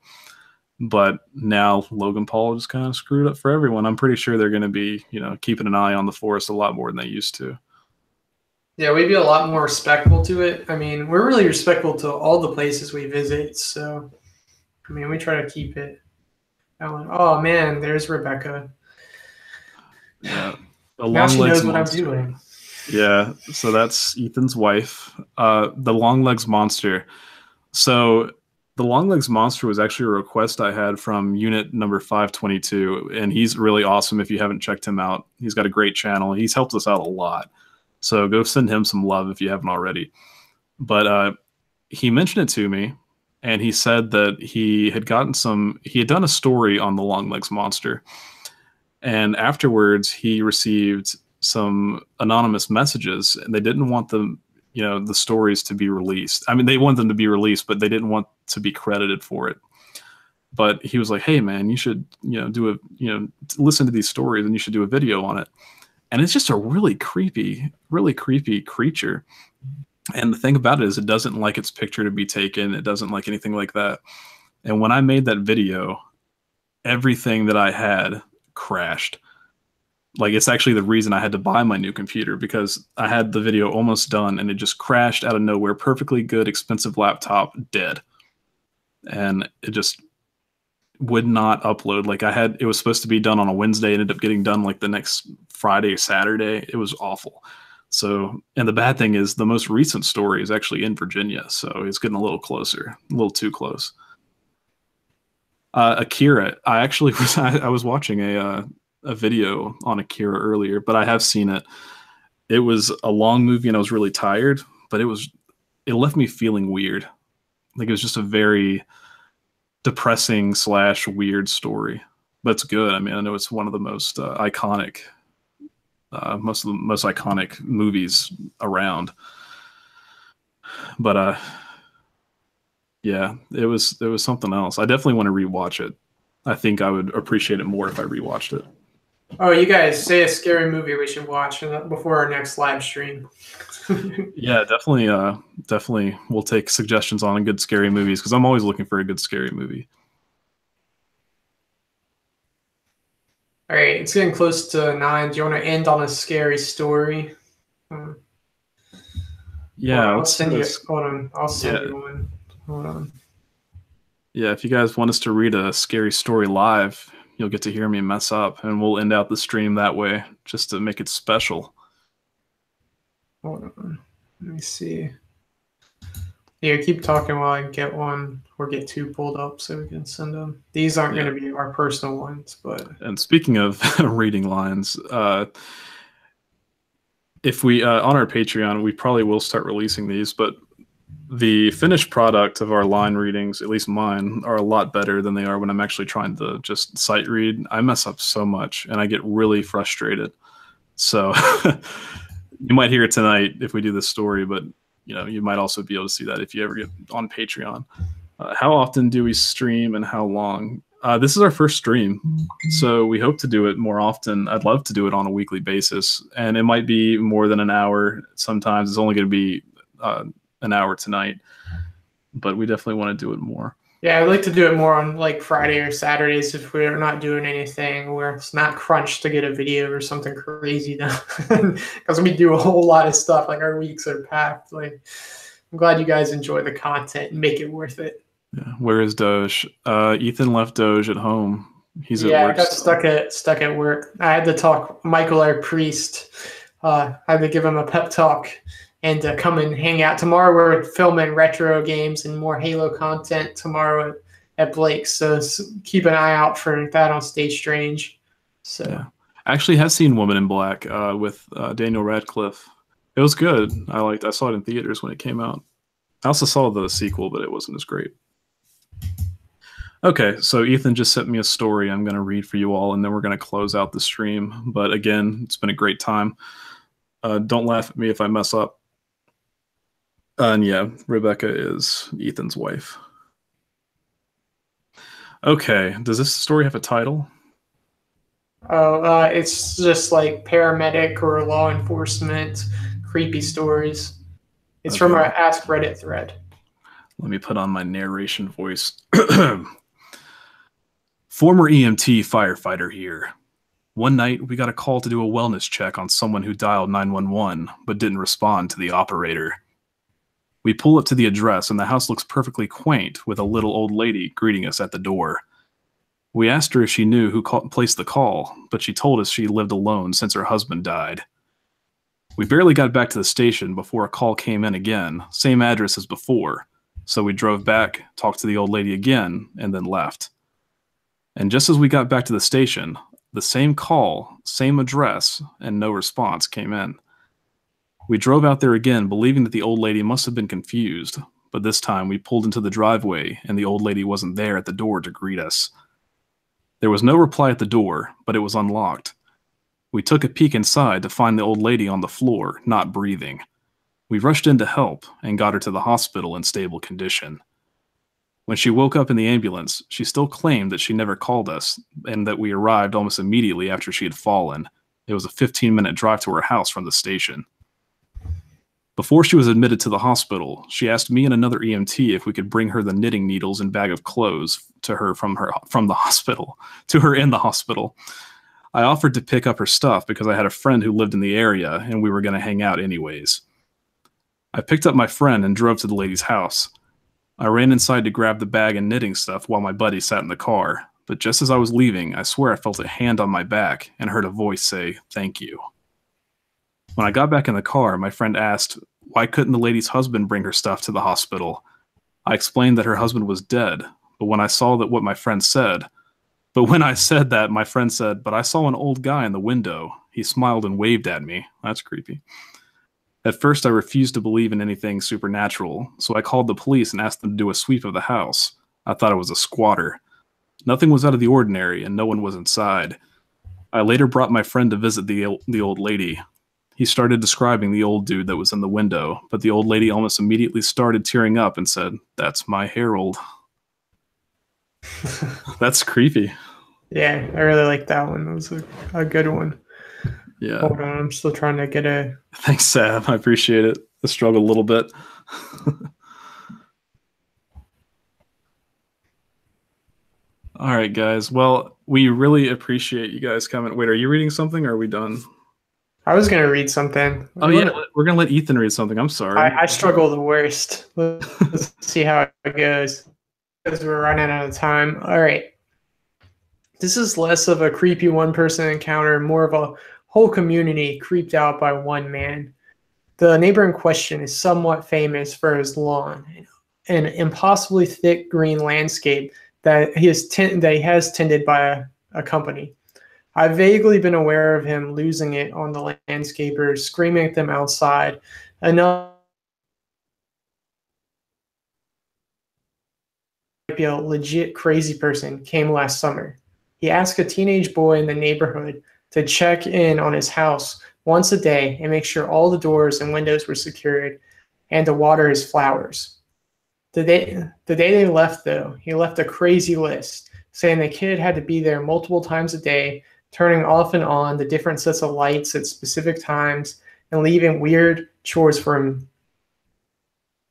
But now Logan Paul just kind of screwed up for everyone. I'm pretty sure they're going to be, keeping an eye on the forest a lot more than they used to. Yeah, we'd be a lot more respectful to it. I mean, we're really respectful to all the places we visit. So, I mean, we try to keep it. Oh man, there's Rebecca. Yeah, the Now long she legs knows what I'm monster. doing. Yeah, so that's Ethan's wife. The long legs monster. So the long legs monster was actually a request I had from unit number 522, and he's really awesome. If you haven't checked him out, he's got a great channel. He's helped us out a lot. So go send him some love if you haven't already. But he mentioned it to me, and he said that he had done a story on the long legs monster, and afterwards he received some anonymous messages, and they didn't want the stories to be released. I mean, they want them to be released, but they didn't want to be credited for it. But he was like, "Hey, man, you should listen to these stories, and you should do a video on it." And it's just a really creepy creature. And the thing about it is, it doesn't like its picture to be taken. It doesn't like anything like that. And when I made that video, everything that I had crashed. Like, it's actually the reason I had to buy my new computer, because I had the video almost done and it just crashed out of nowhere. Perfectly good, expensive laptop, dead. And it just would not upload. Like, it was supposed to be done on a Wednesday, ended up getting done like the next Friday or Saturday. It was awful. So, and the bad thing is, the most recent story is actually in Virginia, so it's getting a little closer, a little too close. Akira, I was watching a video on Akira earlier, but I have seen it. It was a long movie and I was really tired, but it left me feeling weird. Like, it was just a very depressing / weird story, but it's good. I mean, I know it's one of the most iconic movies around. But yeah, it was something else. I definitely want to rewatch it. I think I would appreciate it more if I rewatched it. Oh, you guys say a scary movie we should watch before our next live stream. Yeah, definitely. We'll take suggestions on good scary movies, because I'm always looking for a good scary movie. All right, it's getting close to 9. Do you want to end on a scary story? Yeah, I'll send you. Hold on, I'll send you one. Hold on. Yeah, if you guys want us to read a scary story live, you'll get to hear me mess up, and we'll end out the stream that way, just to make it special. Hold on. Let me see. Yeah, keep talking while I get one or get two pulled up so we can send them. These aren't going to be our personal ones, but. And speaking of reading lines, if we on our Patreon, we probably will start releasing these, but the finished product of our line readings, at least mine, are a lot better than they are when I'm actually trying to just sight read. I mess up so much and I get really frustrated. So you might hear it tonight if we do this story, but you might also be able to see that if you ever get on Patreon. How often do we stream and how long? This is our first stream, so we hope to do it more often. I'd love to do it on a weekly basis, and it might be more than an hour. Sometimes it's only going to be an hour tonight, but we definitely want to do it more. Yeah, I'd like to do it more on like Friday or Saturdays if we're not doing anything where it's not crunched to get a video or something crazy done. Because we do a whole lot of stuff. Like, our weeks are packed. Like, I'm glad you guys enjoy the content and make it worth it. Yeah. Where is Doge? Ethan left Doge at home. He's at work. I got stuck at work. I had to talk Michael, our priest. I had to give him a pep talk and to come and hang out. Tomorrow we're filming retro games and more Halo content tomorrow at Blake's. So keep an eye out for that on Stay Strange. So yeah. I actually have seen Woman in Black with Daniel Radcliffe. It was good. I saw it in theaters when it came out. I also saw the sequel, but it wasn't as great. Okay, so Ethan just sent me a story I'm going to read for you all, and then we're going to close out the stream. But again, it's been a great time. Don't laugh at me if I mess up. And yeah, Rebecca is Ethan's wife. Okay, does this story have a title? Oh, it's just like paramedic or law enforcement, creepy stories. It's from our Ask Reddit thread. Let me put on my narration voice. Former EMT firefighter here. One night, we got a call to do a wellness check on someone who dialed 911, but didn't respond to the operator. We pull up to the address, and the house looks perfectly quaint, with a little old lady greeting us at the door. We asked her if she knew who placed the call, but she told us she lived alone since her husband died. We barely got back to the station before a call came in again, same address as before, so we drove back, talked to the old lady again, and then left. And just as we got back to the station, the same call, same address, and no response came in. We drove out there again, believing that the old lady must have been confused, but this time we pulled into the driveway and the old lady wasn't there at the door to greet us. There was no reply at the door, but it was unlocked. We took a peek inside to find the old lady on the floor, not breathing. We rushed in to help and got her to the hospital in stable condition. When she woke up in the ambulance, she still claimed that she never called us and that we arrived almost immediately after she had fallen. It was a 15-minute drive to her house from the station. Before she was admitted to the hospital, she asked me and another EMT if we could bring her the knitting needles and bag of clothes to her from the hospital, to her in the hospital. I offered to pick up her stuff because I had a friend who lived in the area and we were going to hang out anyways. I picked up my friend and drove to the lady's house. I ran inside to grab the bag and knitting stuff while my buddy sat in the car, but just as I was leaving, I swear I felt a hand on my back and heard a voice say, "Thank you." When I got back in the car, my friend asked, why couldn't the lady's husband bring her stuff to the hospital? I explained that her husband was dead, but when I said that, my friend said, "But I saw an old guy in the window. He smiled and waved at me." That's creepy. At first, I refused to believe in anything supernatural, so I called the police and asked them to do a sweep of the house. I thought it was a squatter. Nothing was out of the ordinary, and no one was inside. I later brought my friend to visit the old lady. He started describing the old dude that was in the window, but the old lady almost immediately started tearing up and said, "That's my Harold." That's creepy. Yeah, I really like that one. It was a good one. Yeah. Hold on, I'm still trying to get a... Thanks, Sam. I appreciate it. I struggled a little bit. All right, guys. Well, we really appreciate you guys coming. Wait, are you reading something or are we done? I was going to read something. Oh, yeah. We're going to let Ethan read something. I'm sorry. I struggle the worst. Let's see how it goes because we're running out of time. All right. This is less of a creepy one-person encounter, more of a whole community creeped out by one man. The neighbor in question is somewhat famous for his lawn, an impossibly thick green landscape that he has tended by a company. I've vaguely been aware of him losing it on the landscapers, screaming at them outside. Another be a legit crazy person came last summer. He asked a teenage boy in the neighborhood to check in on his house once a day and make sure all the doors and windows were secured and to water his flowers. The day they left, though, he left a crazy list saying the kid had to be there multiple times a day, turning off and on the different sets of lights at specific times and leaving weird chores for him.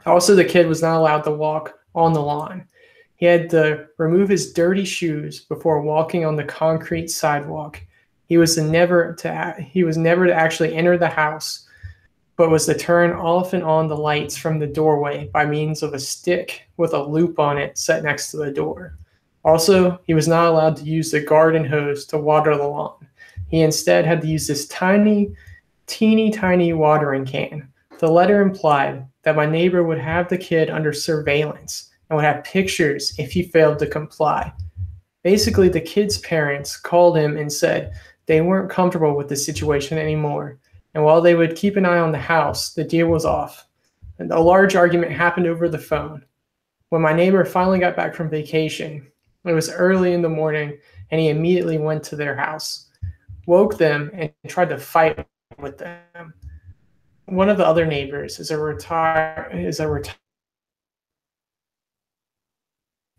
Also, the kid was not allowed to walk on the lawn. He had to remove his dirty shoes before walking on the concrete sidewalk. He was never to actually enter the house, but was to turn off and on the lights from the doorway by means of a stick with a loop on it set next to the door. Also, he was not allowed to use the garden hose to water the lawn. He instead had to use this teeny tiny watering can. The letter implied that my neighbor would have the kid under surveillance and would have pictures if he failed to comply. Basically, the kid's parents called him and said they weren't comfortable with the situation anymore, and while they would keep an eye on the house, the deal was off. And a large argument happened over the phone. When my neighbor finally got back from vacation, it was early in the morning, and he immediately went to their house, woke them, and tried to fight with them. One of the other neighbors is a retired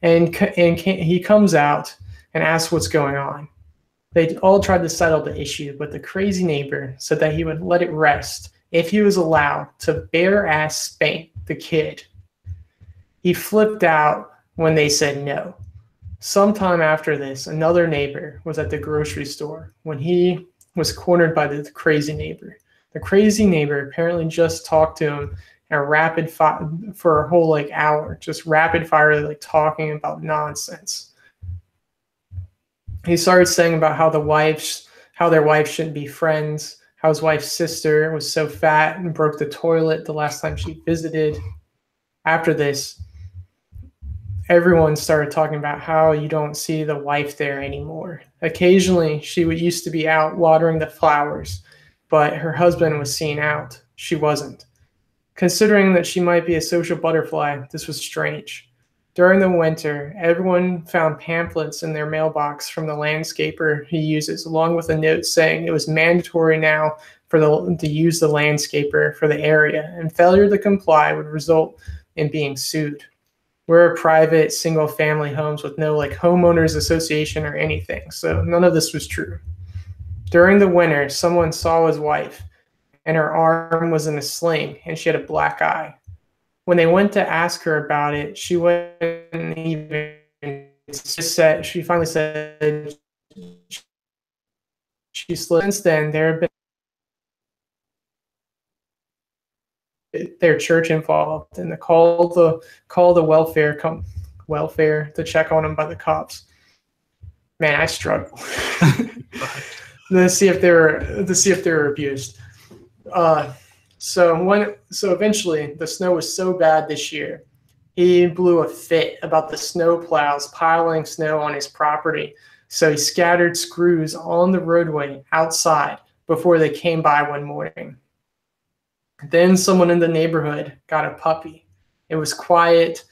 and he comes out and asks what's going on. They all tried to settle the issue, but the crazy neighbor said that he would let it rest if he was allowed to bare-ass spank the kid. He flipped out when they said no. Sometime after this, another neighbor was at the grocery store when he was cornered by the crazy neighbor. The crazy neighbor apparently just talked to him and rapid fire for a whole hour, just rapid fire talking about nonsense. He started saying about how their wives shouldn't be friends, how his wife's sister was so fat and broke the toilet the last time she visited. After this, everyone started talking about how you don't see the wife there anymore. Occasionally, she used to be out watering the flowers, but her husband was seen out she wasn't. Considering that she might be a social butterfly, this was strange. During the winter, everyone found pamphlets in their mailbox from the landscaper he uses, along with a note saying it was mandatory now to use the landscaper for the area, and failure to comply would result in being sued. We're a private single-family homes with no like homeowners association or anything, so none of this was true. During the winter, someone saw his wife, and her arm was in a sling, and she had a black eye. When they went to ask her about it, she wouldn't even said. She finally said she slipped. Since then, there have been their church involved, and call the welfare to check on them by the cops. Man, I struggle to see if they're abused. So eventually the snow was so bad this year, he blew a fit about the snow plows piling snow on his property. So he scattered screws on the roadway outside before they came by one morning. Then someone in the neighborhood got a puppy. It was quiet.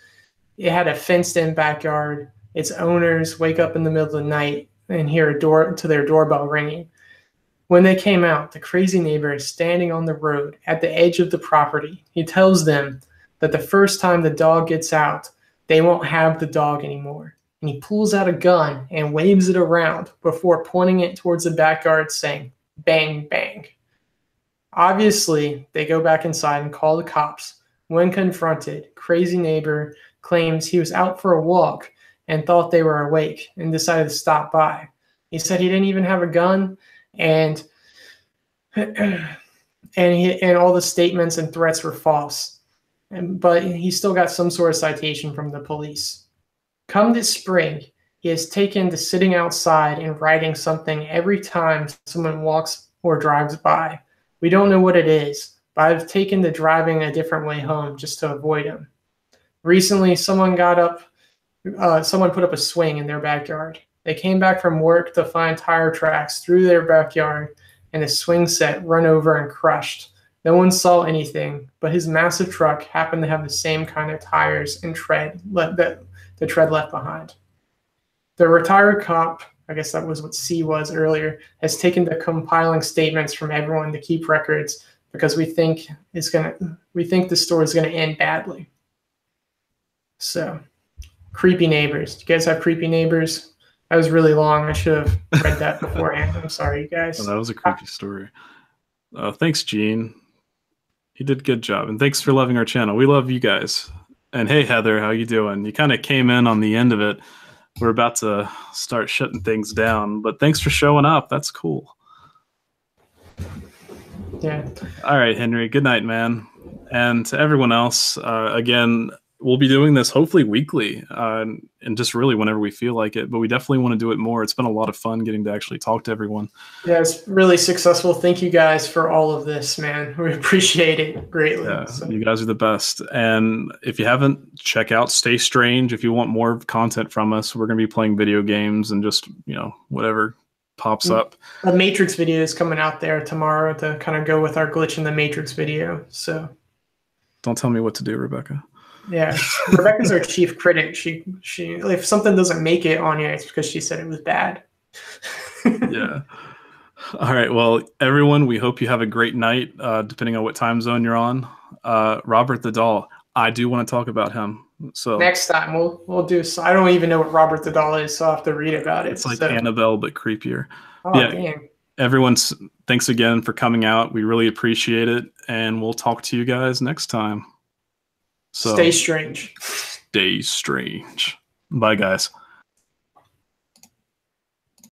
It had a fenced-in backyard. Its owners wake up in the middle of the night and hear their doorbell ringing. When they came out, the crazy neighbor is standing on the road at the edge of the property. He tells them that the first time the dog gets out, they won't have the dog anymore. And he pulls out a gun and waves it around before pointing it towards the backyard saying, "Bang, bang." Obviously, they go back inside and call the cops. When confronted, crazy neighbor claims he was out for a walk and thought they were awake and decided to stop by. He said he didn't even have a gun, and all the statements and threats were false. But he still got some sort of citation from the police. Come this spring, he has taken to sitting outside and writing something every time someone walks or drives by. We don't know what it is, but I've taken to driving a different way home just to avoid him. Recently, someone put up a swing in their backyard. They came back from work to find tire tracks through their backyard and a swing set run over and crushed. No one saw anything, but his massive truck happened to have the same kind of tires and the tread left behind. The retired cop, I guess that was what C was earlier, has taken to compiling statements from everyone to keep records because we think the story is going to end badly. So, creepy neighbors. Do you guys have creepy neighbors? That was really long. I should have read that beforehand. I'm sorry, you guys. Oh, that was a creepy story. Thanks, Gene. You did a good job. And thanks for loving our channel. We love you guys. And hey, Heather, how you doing? You kind of came in on the end of it. We're about to start shutting things down. But thanks for showing up. That's cool. Yeah. All right, Henry. Good night, man. And to everyone else, again, we'll be doing this hopefully weekly and just really whenever we feel like it. But we definitely want to do it more. It's been a lot of fun getting to actually talk to everyone. Yeah, it's really successful. Thank you guys for all of this, man. We appreciate it greatly. Yeah, so. You guys are the best. And if you haven't, check out Stay Strange. If you want more content from us, we're going to be playing video games and just, whatever pops up. A Matrix video is coming out there tomorrow to kind of go with our glitch in the Matrix video. So don't tell me what to do, Rebecca. Yeah, Rebecca's our chief critic. She if something doesn't make it on here, it's because she said it was bad. Yeah. All right. Well, everyone, we hope you have a great night, depending on what time zone you're on. Robert the Doll, I do want to talk about him. So next time we'll do. So I don't even know what Robert the Doll is, so I'll have to read about it. It's like Annabelle, but creepier. Oh, yeah. Damn. Everyone's thanks again for coming out. We really appreciate it, and we'll talk to you guys next time. So stay strange. Stay strange. Bye, guys.